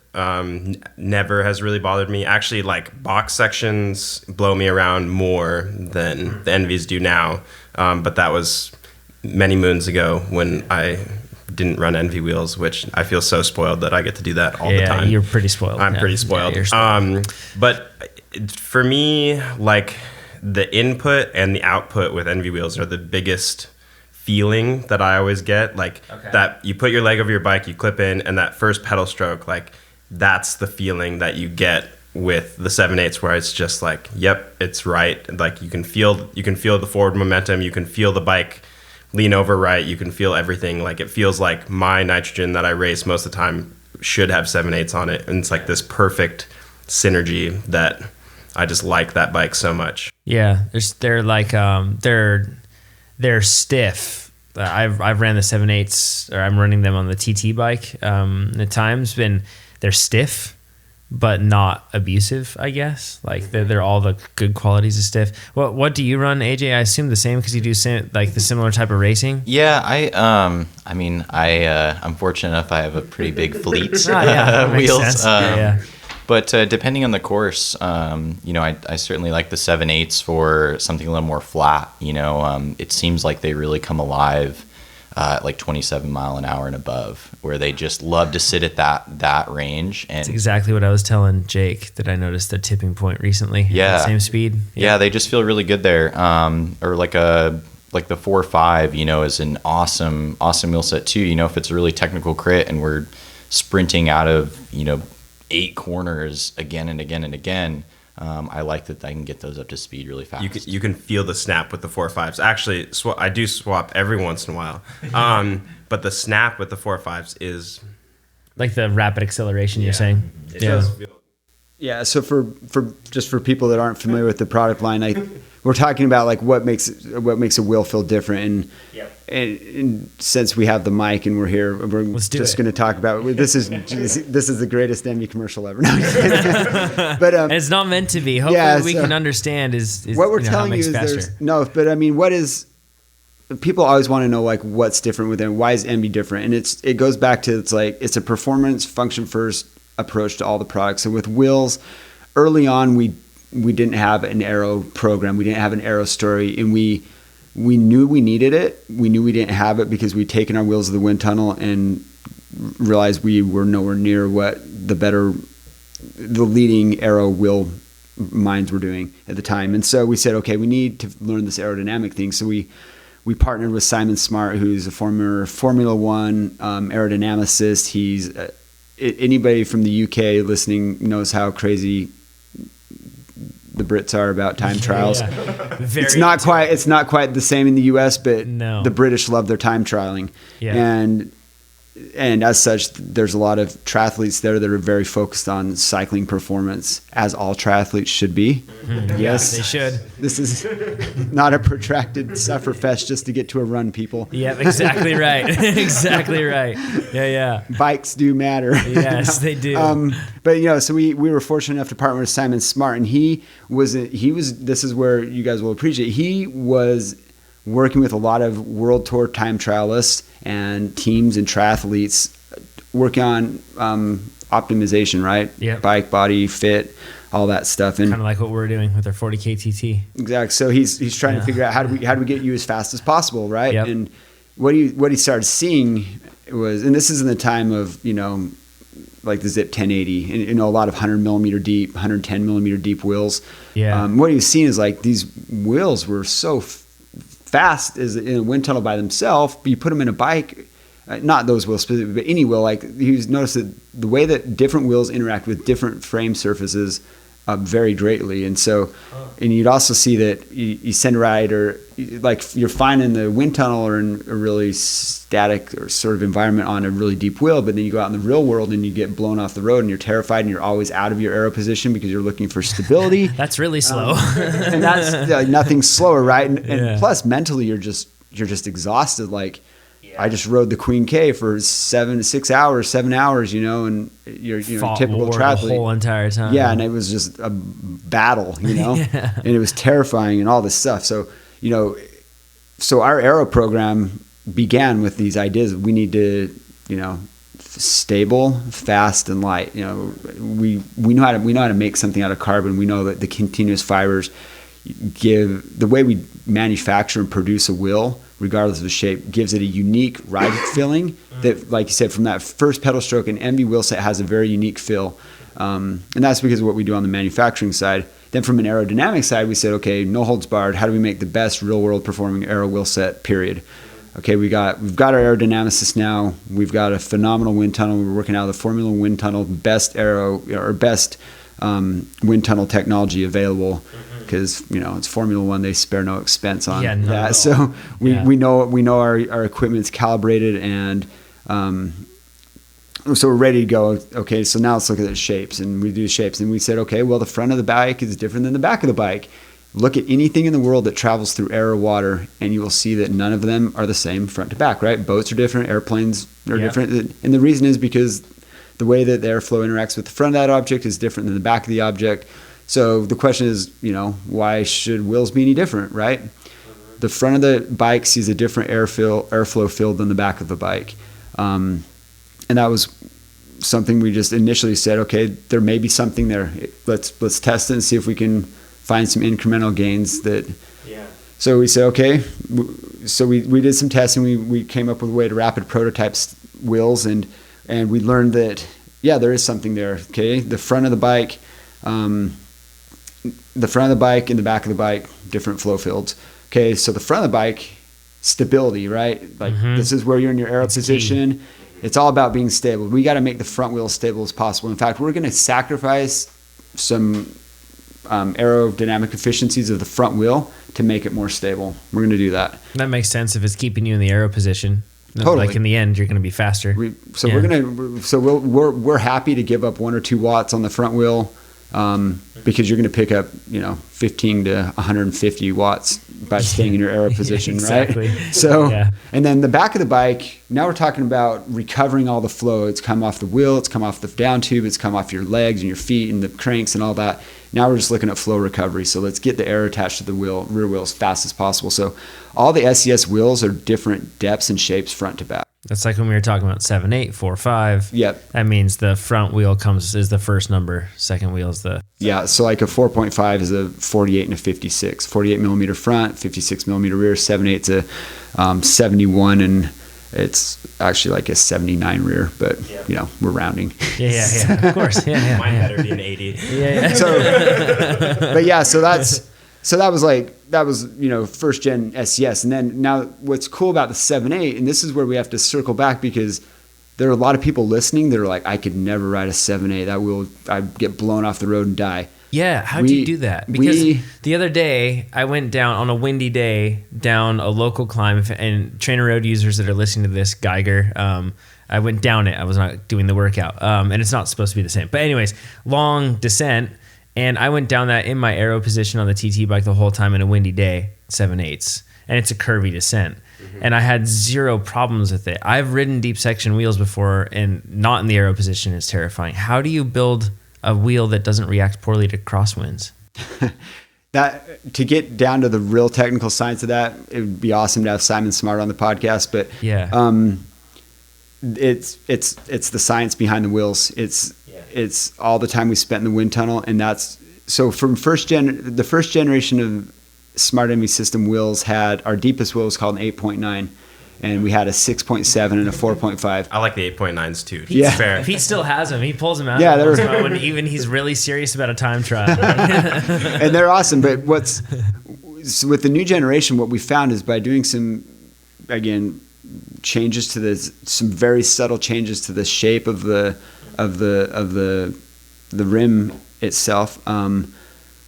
never has really bothered me. Actually, like box sections blow me around more than the ENVEs do now. But that was many moons ago when I didn't run ENVE wheels, which I feel so spoiled that I get to do that all the time. Yeah, you're pretty spoiled. I'm pretty spoiled. But for me, like the input and the output with ENVE wheels are the biggest feeling that I always get. Like that you put your leg over your bike, you clip in, and that first pedal stroke, like that's the feeling that you get with the 7/8, where it's just like, yep, it's right. Like you can feel the forward momentum, you can feel the bike lean over right, you can feel everything. Like it feels like my nitrogen that I race most of the time should have 7/8 on it, and it's like this perfect synergy that I just like that bike so much. Yeah, they're stiff. I've ran the 7/8s, or I'm running them on the TT bike at times, and they're stiff but not abusive, I guess. Like they're all the good qualities of stiff. What do you run, AJ? I assume the same because you do the similar type of racing. Yeah, I'm fortunate enough. I have a pretty big fleet wheels. But depending on the course, I certainly like the 7/8s for something a little more flat. It seems like they really come alive at like 27 mile an hour and above, where they just love to sit at that range. And that's exactly what I was telling Jake, that I noticed the tipping point recently. Yeah, same speed. Yeah, they just feel really good there. Or like the 4.5, is an awesome wheel set too. If it's a really technical crit and we're sprinting out of 8 corners again and again and again. I like that I can get those up to speed really fast. You can feel the snap with the 4.5s. Actually, I do swap every once in a while. But the snap with the 4.5s is like the rapid acceleration you're saying. It does feel. Yeah. So for people that aren't familiar with the product line, we're talking about like what makes a wheel feel different, and since we have the mic and we're here, we're just going to talk about this is the greatest ENVE commercial ever. No, but it's not meant to be. Hopefully we can understand is what we're telling you is but I mean, what is, people always want to know like what's different with them. Why is ENVE different? And it goes back to it's a performance function first approach to all the products. So with wheels, early on we didn't have an aero program, we didn't have an aero story, and we knew we needed it. We knew we didn't have it because we'd taken our wheels to the wind tunnel and realized we were nowhere near what the leading aero wheel minds were doing at the time. And so we said, okay, we need to learn this aerodynamic thing. So we partnered with Simon Smart, who's a former Formula One aerodynamicist. He's anybody from the UK listening knows how crazy the Brits are about time trials. Yeah. It's not quite the same in the US, but No. the British love their time trialing. Yeah. And as such, there's a lot of triathletes there that are very focused on cycling performance, as all triathletes should be. Mm-hmm. Yes, They should. This is not a protracted sufferfest just to get to a run, people. Yeah, exactly right. Exactly right. Yeah. Bikes do matter. Yes, they do. But so we were fortunate enough to partner with Simon Smart, and he was. This is where you guys will appreciate. He was working with a lot of world tour time trialists and teams and triathletes working on optimization, right? Yep. Bike, body, fit, all that stuff. And Kind of like what we're doing with our 40K TT. exactly. So he's trying to figure out how do we get you as fast as possible, right? Yep. And what he started seeing was, and this is in the time of like the Zip 1080, and a lot of 100 millimeter deep, 110 millimeter deep wheels. Yeah. What he was seeing is like these wheels were so fast as in a wind tunnel by themselves, but you put them in a bike, not those wheels specifically, but any wheel, like he's noticed that the way that different wheels interact with different frame surfaces vary greatly. And so, and you'd also see that you send a ride, or like you're fine in the wind tunnel or in a really static or sort of environment on a really deep wheel, but then you go out in the real world and you get blown off the road and you're terrified and you're always out of your aero position because you're looking for stability. That's really slow. And that's nothing's slower, right? And Yeah. plus mentally you're just exhausted. Like I just rode the Queen K for 7 hours, and you're Fought typical war triathlete the whole entire time. Yeah, and it was just a battle, Yeah. and it was terrifying and all this stuff. So, so our aero program began with these ideas. We need to, stable, fast, and light. We know how to make something out of carbon. We know that the continuous fibers give the way we manufacture and produce a wheel, regardless of the shape, gives it a unique ride feeling that, like you said, from that first pedal stroke, an ENVE wheel set has a very unique feel. And that's because of what we do on the manufacturing side. Then from an aerodynamic side, we said, okay, no holds barred. How do we make the best real world performing aero wheel set, period? Okay, we've got our aerodynamicist now. We've got a phenomenal wind tunnel. We're working out of the Formula Wind Tunnel, best wind tunnel technology available. Because it's Formula One, they spare no expense on that. So we know our equipment's calibrated, and so we're ready to go. Okay, so now let's look at the shapes, and we do shapes, and we said, okay, well, the front of the bike is different than the back of the bike. Look at anything in the world that travels through air or water, and you will see that none of them are the same front to back. Right? Boats are different, airplanes are different, and the reason is because the way that the airflow interacts with the front of that object is different than the back of the object. So the question is, why should wheels be any different, right? The front of the bike sees a different airflow field than the back of the bike. And that was something we just initially said, okay, there may be something there. Let's test it and see if we can find some incremental gains that. Yeah. So we said, okay. So we did some testing. We came up with a way to rapid prototype wheels, and we learned that, there is something there. Okay. The front of the bike, and the back of the bike, different flow fields. Okay, so the front of the bike, stability, right? Like this is where you're in your aero position. Key. It's all about being stable. We got to make the front wheel as stable as possible. In fact, we're going to sacrifice some aerodynamic efficiencies of the front wheel to make it more stable. We're going to do that. That makes sense if it's keeping you in the aero position. Totally. Like in the end, you're going to be faster. We're happy to give up 1 or 2 watts on the front wheel. Because you're going to pick up, 15 to 150 watts by staying in your aero position, exactly. Right? So, and then the back of the bike, now we're talking about recovering all the flow. It's come off the wheel, it's come off the down tube, it's come off your legs and your feet and the cranks and all that. Now we're just looking at flow recovery. So let's get the air attached to the rear wheel as fast as possible. So all the SES wheels are different depths and shapes front to back. That's like when we were talking about 7, 8, 4, 5. Yep. That means the front wheel is the first number. Second wheel is the... Yeah, so like a 4.5 is a 48 and a 56. 48 millimeter front, 56 millimeter rear. 7.8 is a 71 and It's actually like a 79 rear, but you know, we're rounding. Yeah. Of course. Yeah. Mine better be an 80. Yeah. So that was you know, first gen SCS. And then now what's cool about the 7.8, and this is where we have to circle back, because there are a lot of people listening that are like, I could never ride a 7.8. I'd get blown off the road and die. Yeah, how'd you do that? Because the other day, I went down on a windy day down a local climb, and TrainerRoad users that are listening to this, Geiger, I went down it. I was not doing the workout, and it's not supposed to be the same. But anyways, long descent, and I went down that in my aero position on the TT bike the whole time in a windy day, 7.8s, and it's a curvy descent. And I had zero problems with it. I've ridden deep section wheels before, and not in the aero position is terrifying. How do you build a wheel that doesn't react poorly to crosswinds? That, to get down to the real technical science of that, it would be awesome to have Simon Smart on the podcast. But it's the science behind the wheels. It's all the time we spent in the wind tunnel, and that's so from the first generation of Smart ENVE system wheels had, our deepest wheel was called an 8.9. And we had a 6.7 and a 4.5. I like the 8.9s too. Yeah. Fair. Pete still has them. He pulls them out. Yeah, when even he's really serious about a time trial. And they're awesome. But with the new generation, what we found is by doing some changes to some very subtle changes to the shape of the rim itself,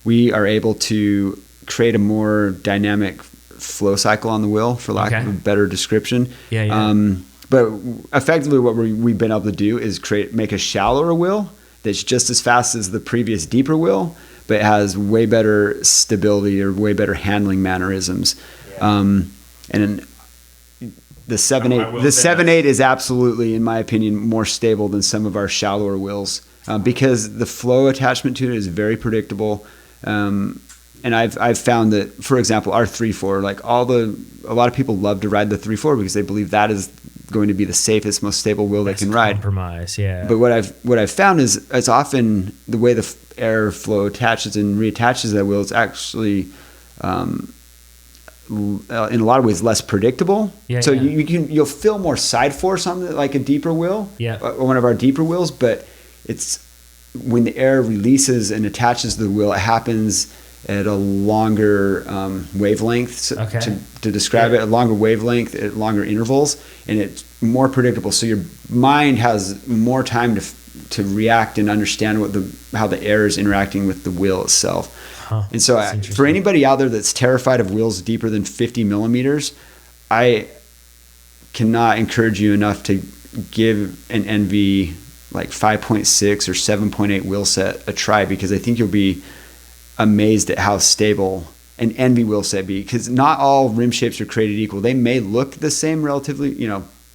we are able to create a more dynamic flow cycle on the wheel, for lack of a better description. But effectively what we've been able to do is make a shallower wheel that's just as fast as the previous deeper wheel, but has way better stability or way better handling mannerisms. And the 7.8 is absolutely, in my opinion, more stable than some of our shallower wheels, because the flow attachment to it is very predictable. And I've found that, for example, our 3.4, like a lot of people love to ride the 3.4 because they believe that is going to be the safest, most stable wheel they can ride. Compromise, yeah. But what I've found is it's often the way the air flow attaches and reattaches that wheel. It's actually in a lot of ways less predictable. You'll feel more side force on like a deeper wheel, one of our deeper wheels. But it's when the air releases and attaches to the wheel, it happens at a longer wavelength, to describe it, a longer wavelength at longer intervals, and it's more predictable. So your mind has more time to react and understand how the air is interacting with the wheel itself. And so for anybody out there that's terrified of wheels deeper than 50 millimeters, I cannot encourage you enough to give an ENVE like 5.6 or 7.8 wheel set a try, because I think you'll be amazed at how stable an ENVE wheel set be, because not all rim shapes are created equal. They may look the same relatively,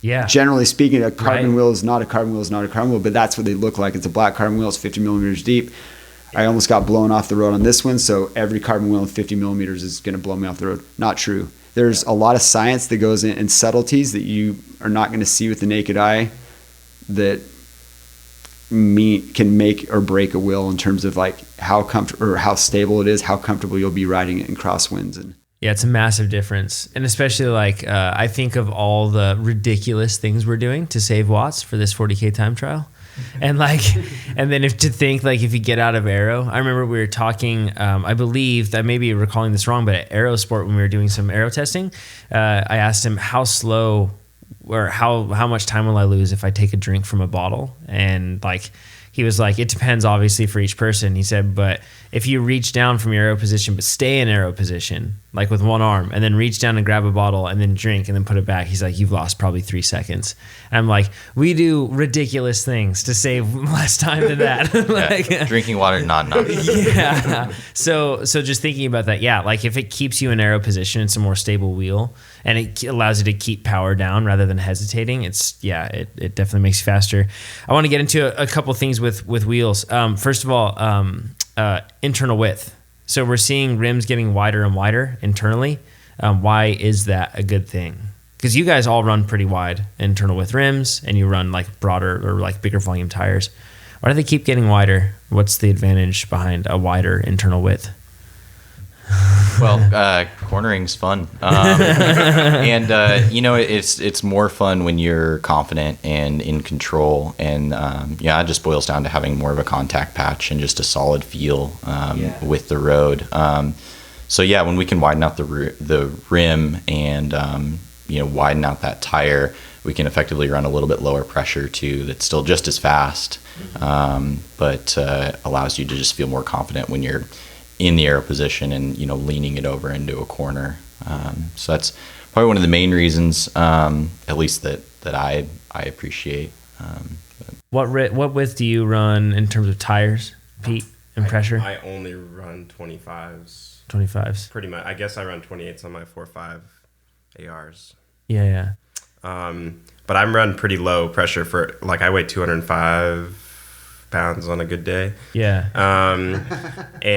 generally speaking. A carbon wheel is not a carbon wheel is not a carbon wheel, but that's what they look like. It's a black carbon wheel. It's 50 millimeters deep. I almost got blown off the road on this one, so every carbon wheel in 50 millimeters is going to blow me off the road. Not true. There's a lot of science that goes in and subtleties that you are not going to see with the naked eye that can make or break a wheel in terms of like how comfortable or how stable it is, how comfortable you'll be riding it in crosswinds. And it's a massive difference. And especially like I think of all the ridiculous things we're doing to save watts for this 40K time trial. And then if you get out of aero, I remember we were talking, I believe that maybe recalling this wrong, but at Aerosport, when we were doing some aero testing, I asked him how slow or how much time will I lose if I take a drink from a bottle? And like, he was like, it depends obviously for each person. He said, but if you reach down from your aero position, but stay in aero position, like with one arm, and then reach down and grab a bottle and then drink and then put it back, he's like, you've lost probably 3 seconds. And I'm like, we do ridiculous things to save less time than that. Drinking water, not enough. So just thinking about that, like if it keeps you in aero position, it's a more stable wheel and it allows you to keep power down rather than hesitating. It definitely makes you faster. I want to get into a couple things with wheels. First of all, internal width. So we're seeing rims getting wider and wider internally. Why is that a good thing? Because you guys all run pretty wide internal width rims and you run like broader or like bigger volume tires. Why do they keep getting wider? What's the advantage behind a wider internal width? Well, cornering's fun, and it's more fun when you're confident and in control. And it just boils down to having more of a contact patch and just a solid feel with the road. When we can widen out the rim and widen out that tire, we can effectively run a little bit lower pressure too. That's still just as fast, but allows you to just feel more confident when you're in the aero position and leaning it over into a corner. So that's probably one of the main reasons, at least that I appreciate. What width do you run in terms of tires, Pete, and pressure? I only run 25s. 25s. Pretty much. I guess I run 28s on my 4.5 ARs. Yeah. But I'm running pretty low pressure for I weigh 205 pounds on a good day. Yeah. And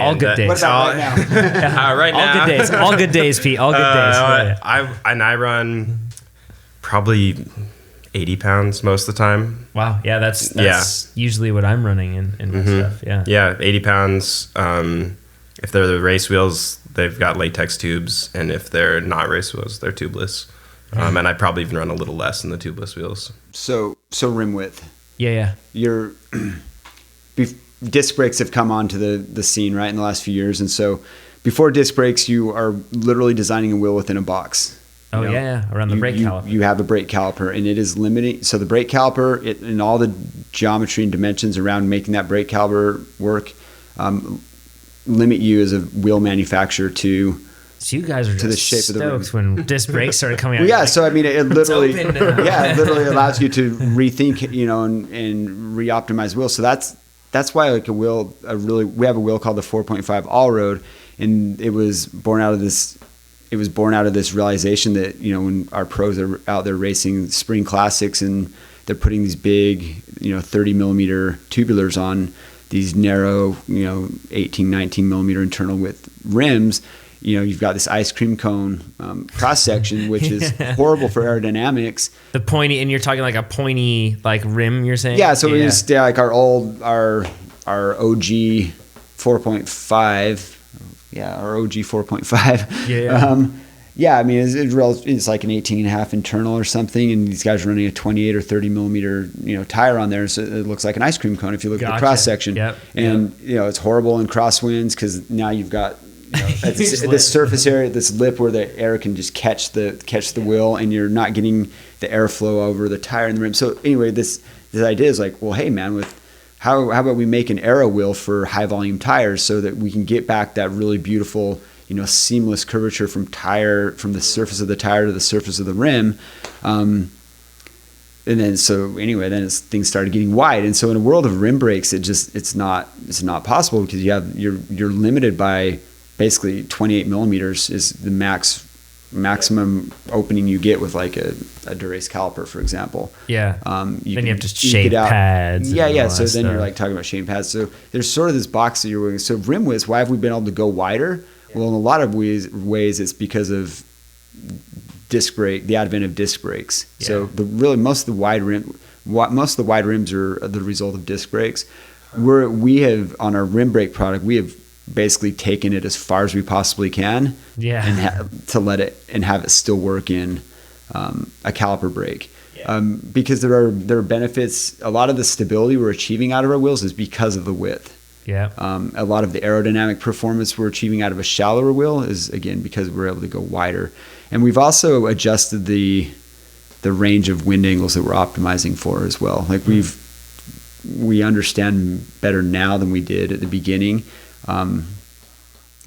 all good days. What about right now? Right now. All good days. All good days, Pete. All good days. I run probably 80 pounds most of the time. Wow. Yeah, that's usually what I'm running in my stuff. Yeah. Yeah, 80 pounds. If they're the race wheels, they've got latex tubes, and if they're not race wheels, they're tubeless. And I probably even run a little less than the tubeless wheels. So rim width. Yeah. Your disc brakes have come onto the scene, right, in the last few years. And so before disc brakes, you are literally designing a wheel within a box. Oh, yeah. Around the brake caliper. You have a brake caliper, and it is limiting. So the brake caliper and all the geometry and dimensions around making that brake caliper work limit you as a wheel manufacturer to... So you guys are to just the shape of the rim. stoked when disc brakes started coming out. Well, yeah, so I mean, it literally, it literally allows you to rethink, and re-optimize wheels. So that's why we have a wheel called the 4.5 All Road, and it was born out of this realization that when our pros are out there racing spring classics and they're putting these big 30 millimeter tubulars on these narrow 18, 19 millimeter internal width rims. You've got this ice cream cone cross section, which is horrible for aerodynamics. The pointy, and you're talking like a pointy rim. You're saying? Yeah. So we just like our OG 4.5. Yeah, our OG 4.5. Yeah. I mean, it's like an 18.5 internal or something, and these guys are running a 28 or 30 millimeter tire on there, so it looks like an ice cream cone if you look at the cross section. Yep. And it's horrible in crosswinds because now you've got this surface area, this lip where the air can just catch the wheel, and you're not getting the airflow over the tire and the rim. So anyway, this idea is like, well, hey man, how about we make an aero wheel for high volume tires so that we can get back that really beautiful seamless curvature from the surface of the tire to the surface of the rim. And then things started getting wide. And so in a world of rim brakes, it's not possible because you're limited by basically 28 millimeters is the maximum opening you get with like a Dura-Ace caliper, for example. Yeah. Then you have to shape pads. Yeah. So then you're like talking about shape pads. So there's sort of this box that you're wearing. So rim widths, why have we been able to go wider? Well, in a lot of ways it's because of the advent of disc brakes. Yeah. So most of the wide rims are the result of disc brakes. We have on our rim brake product, we have basically taken it as far as we possibly can, and to let it and have it still work in a caliper brake. Because there are benefits. A lot of the stability we're achieving out of our wheels is because of the width. Yeah. A lot of the aerodynamic performance we're achieving out of a shallower wheel is again because we're able to go wider, and we've also adjusted the range of wind angles that we're optimizing for as well. Like we understand better now than we did at the beginning.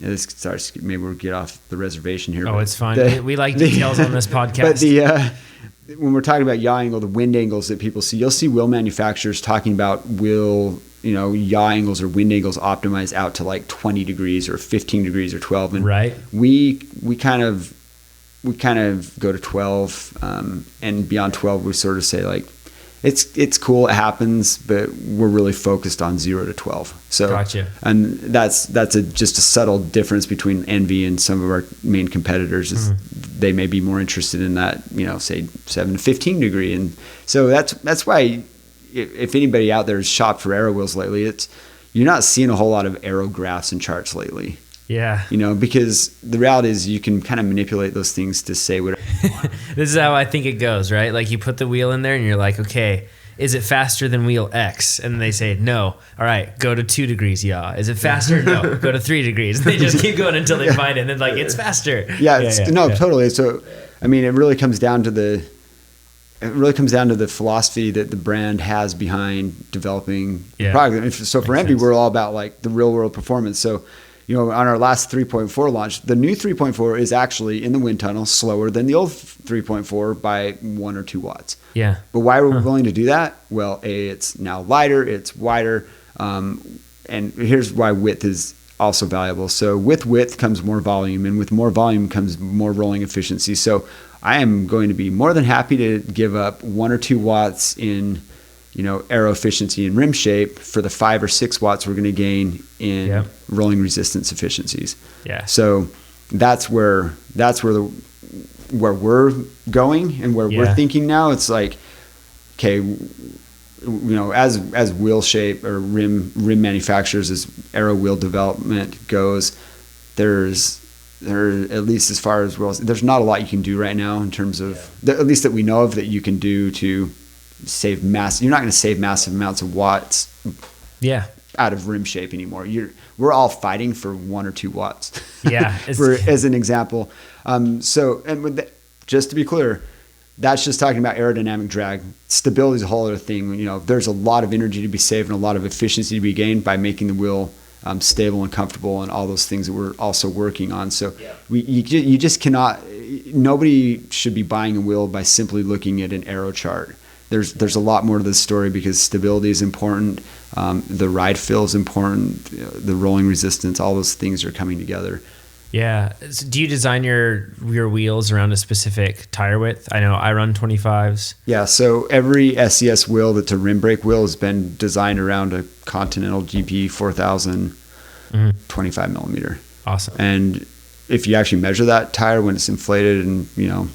This starts, maybe we'll get off the reservation here. Oh, it's fine. We like details on this podcast. But when we're talking about yaw angle, the wind angles that people see, you'll see wheel manufacturers talking about yaw angles or wind angles optimized out to like 20 degrees or 15 degrees or 12. And right. We kind of go to 12, and beyond 12, we sort of say like, it's cool, it happens, but we're really focused on 0 to 12. So, gotcha. And that's just a subtle difference between ENVE and some of our main competitors. Is they may be more interested in that, say 7 to 15 degree, and so that's why if anybody out there has shopped for aero wheels lately, you're not seeing a whole lot of aero graphs and charts lately. Yeah. Because the reality is you can kind of manipulate those things to say whatever you want. This is how I think it goes, right? Like you put the wheel in there and you're like, okay, is it faster than wheel X? And they say, no. All right, go to 2 degrees, yeah. Is it faster? No. Go to 3 degrees. And they just keep going until they find it. And then like, it's faster. Totally. So, it really comes down to the philosophy that the brand has behind developing the product. So for ENVE, we're all about like the real world performance. So, on our last 3.4 launch, the new 3.4 is actually in the wind tunnel slower than the old 3.4 by 1 or 2 watts. Yeah. But why are we willing to do that? Well, it's now lighter, it's wider, and here's why width is also valuable. So with width comes more volume, and with more volume comes more rolling efficiency. So I am going to be more than happy to give up 1 or 2 watts in aero efficiency and rim shape for the 5 or 6 watts we're going to gain in rolling resistance efficiencies. Yeah. So that's where we're going and where we're thinking now. It's like, okay, as wheel shape or rim manufacturers, as aero wheel development goes, there at least as far as wheels, there's not a lot you can do right now in terms of at least that we know of that you can do to save you're not going to save massive amounts of watts out of rim shape anymore. We're all fighting for 1 or 2 watts as an example. Just to be clear, that's just talking about aerodynamic drag. Stability is a whole other thing. There's a lot of energy to be saved and a lot of efficiency to be gained by making the wheel stable and comfortable and all those things that we're also working on. So you just cannot, nobody should be buying a wheel by simply looking at an aero chart. There's a lot more to this story because stability is important, the ride feel is important, the rolling resistance, all those things are coming together. Yeah. So do you design your wheels around a specific tire width? I know I run 25s. Yeah. So every SCS wheel that's a rim brake wheel has been designed around a Continental GP 4000 25 millimeter. Awesome. And if you actually measure that tire when it's inflated and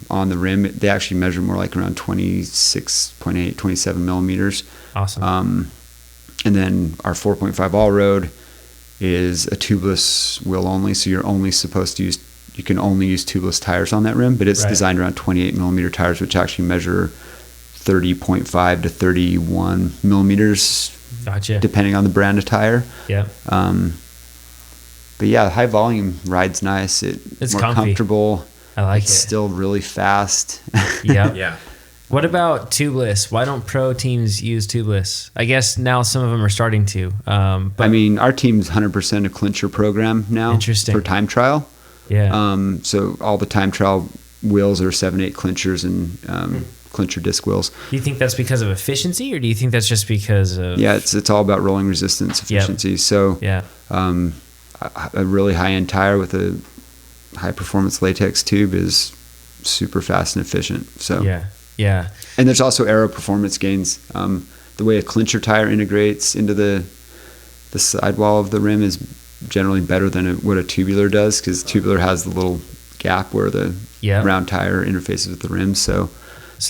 on the rim, they actually measure more like around 26.8, 27 millimeters. Awesome. And then our 4.5 all-road is a tubeless wheel only, so you can only use tubeless tires on that rim, but it's designed around 28 millimeter tires, which actually measure 30.5 to 31 millimeters. Gotcha. Depending on the brand of tire. Yeah. But yeah, high volume ride's nice. It's more comfortable. I like it. It's still really fast. Yeah. What about tubeless? Why don't pro teams use tubeless? I guess now some of them are starting to. But our team's 100% a clincher program now. Interesting. For time trial. Yeah. So all the time trial wheels are 7/8 clinchers and clincher disc wheels. Do you think that's because of efficiency, or do you think that's just because of? Yeah, it's all about rolling resistance efficiency. Yep. So a really high-end tire with a high-performance latex tube is super fast and efficient. So yeah. And there's also aero performance gains. The way a clincher tire integrates into the sidewall of the rim is generally better than what a tubular does, because tubular has the little gap where the round tire interfaces with the rim. So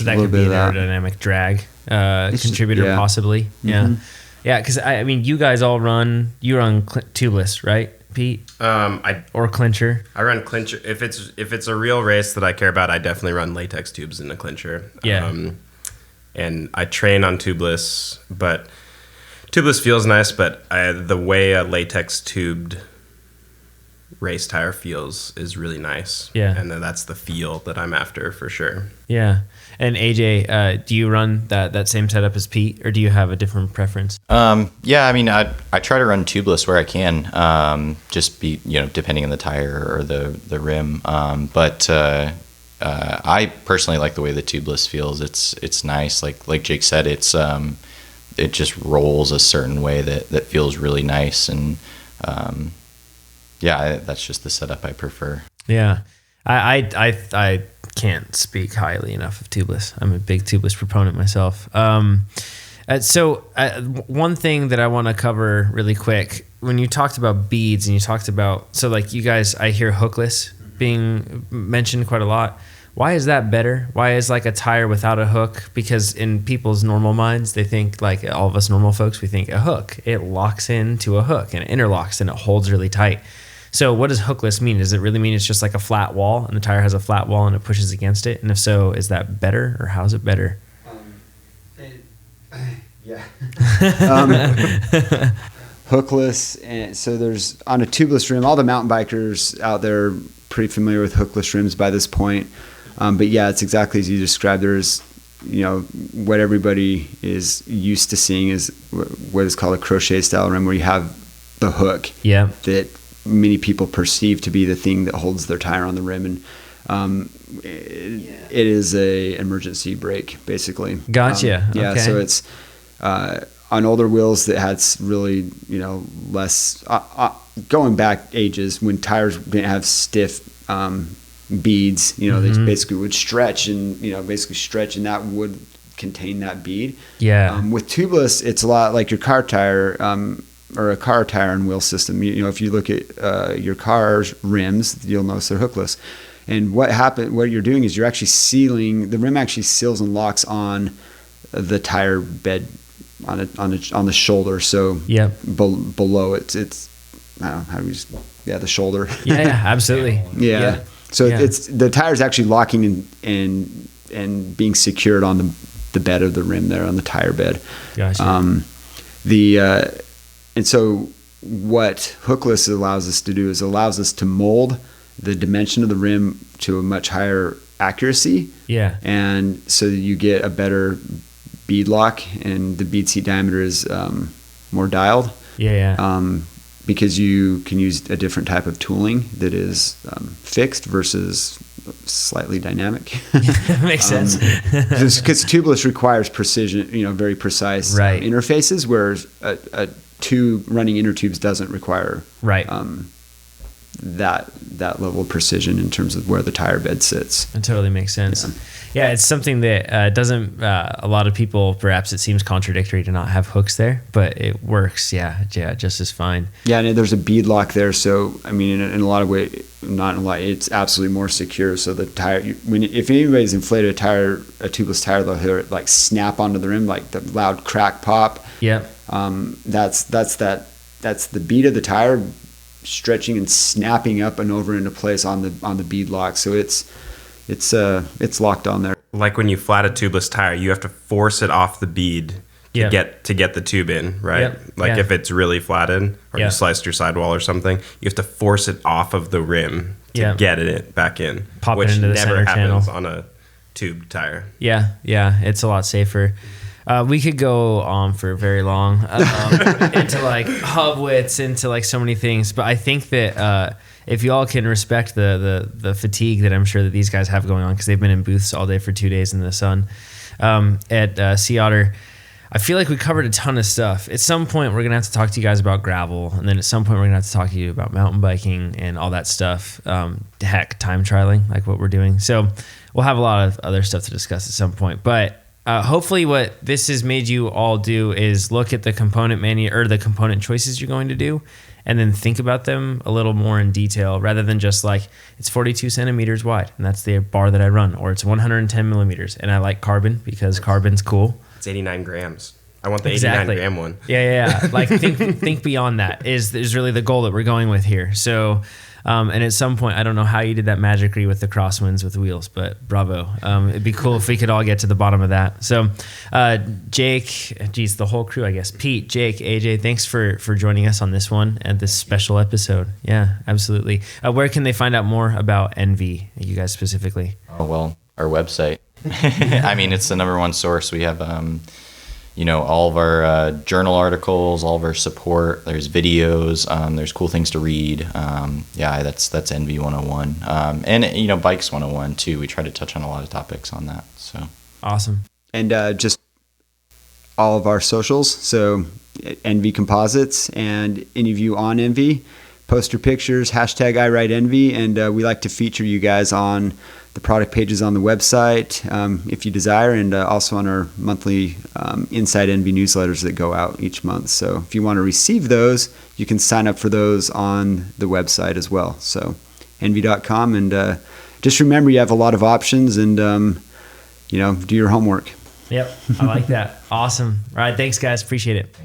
that could be an aerodynamic drag contributor, possibly. Yeah. Mm-hmm. Yeah, because you guys all run tubeless, right, Pete? Or clincher. I run clincher. If it's a real race that I care about, I definitely run latex tubes in the clincher. Yeah. And I train on tubeless, but tubeless feels nice, but the way a latex tubed race tire feels is really nice. Yeah. And then that's the feel that I'm after for sure. Yeah. And AJ, do you run that same setup as Pete, or do you have a different preference? I try to run tubeless where I can, just be, depending on the tire or the rim. But I personally like the way the tubeless feels. It's nice. Like Jake said, it just rolls a certain way that feels really nice. And that's just the setup I prefer. Yeah. I can't speak highly enough of tubeless. I'm a big tubeless proponent myself. So one thing that I want to cover really quick, when you talked about beads and you talked about, so like you guys, I hear hookless being mentioned quite a lot. Why is that better? Why is like a tire without a hook? Because in people's normal minds, they think, like all of us normal folks, we think a hook. It locks into a hook and it interlocks and it holds really tight. So what does hookless mean? Does it really mean it's just like a flat wall and the tire has a flat wall and it pushes against it? And if so, is that better or how is it better? Hookless, and so there's on a tubeless rim. All the mountain bikers out there are pretty familiar with hookless rims by this point. But yeah, it's exactly as you described. There's, what everybody is used to seeing is what is called a crochet style rim, where you have the hook that many people perceive to be the thing that holds their tire on the rim, and it is a emergency brake basically. Gotcha. Okay. So it's on older wheels that had really less going back ages when tires didn't have stiff beads, they basically would stretch and and that would contain that bead. With tubeless, it's a lot like your car tire or a car tire and wheel system. If you look at your car's rims, you'll notice they're hookless. And what you're doing is you're actually sealing, the rim actually seals and locks on the tire bed on the shoulder. So below it's I don't know how do we the shoulder. Absolutely. So it's the tire's actually locking and being secured on the bed of the rim there, on the tire bed. Gotcha. And so what hookless allows us to do is allows us to mold the dimension of the rim to a much higher accuracy. And so you get a better bead lock, and the bead seat diameter is more dialed. Because you can use a different type of tooling that is fixed versus slightly dynamic. Makes sense. Because tubeless requires precision, very precise interfaces, whereas a tube running inner tubes doesn't require that level of precision in terms of where the tire bed sits. It totally makes sense. Yeah, it's something that doesn't, a lot of people, perhaps it seems contradictory to not have hooks there, but it works, just as fine. Yeah, and there's a bead lock there, so, I mean, in a lot of ways, not in a lot, it's absolutely more secure, so the tire, if anybody's inflated a tubeless tire, they'll hear it, like, snap onto the rim, like the loud crack pop. That's the bead of the tire stretching and snapping up and over into place on the bead lock, so it's locked on there. Like when you flat a tubeless tire, you have to force it off the bead to get the tube in, right? If it's really flattened or you sliced your sidewall or something, you have to force it off of the rim to get it back in. Pop which it into the never center happens channel on a tube tire. It's a lot safer. We could go on for very long into like hub widths, into like so many things, but I think that if you all can respect the fatigue that I'm sure that these guys have going on, because they've been in booths all day for 2 days in the sun at Sea Otter, I feel like we covered a ton of stuff. At some point, we're going to have to talk to you guys about gravel, and then at some point, we're going to have to talk to you about mountain biking and all that stuff. Time trialing, like what we're doing. So we'll have a lot of other stuff to discuss at some point, but hopefully what this has made you all do is look at the component or the component choices you're going to do, and then think about them a little more in detail, rather than just like, it's 42 centimeters wide and that's the bar that I run, or it's 110 millimeters and I like carbon because carbon's cool. It's 89 grams. I want the 89 gram one. Like think beyond that is really the goal that we're going with here. So and at some point, I don't know how you did that magically with the crosswinds with wheels, but bravo. It'd be cool if we could all get to the bottom of that. So Jake, the whole crew, I guess. Pete, Jake, AJ, thanks for joining us on this one and this special episode. Yeah, absolutely. Where can they find out more about ENVE, you guys specifically? Oh, well, our website. I mean, it's the number one source. We have all of our journal articles, all of our support. There's videos. There's cool things to read. That's ENVE 101. And Bikes 101 too. We try to touch on a lot of topics on that. So awesome. And just all of our socials. So ENVE Composites, and any of you on ENVE, post your pictures, hashtag #IRideENVE, and we like to feature you guys on the product pages on the website if you desire, and also on our monthly Inside ENVE newsletters that go out each month. So if you want to receive those, you can sign up for those on the website as well. So enve.com, and just remember you have a lot of options, and do your homework. Yep, I like that. Awesome. All right, thanks guys, appreciate it.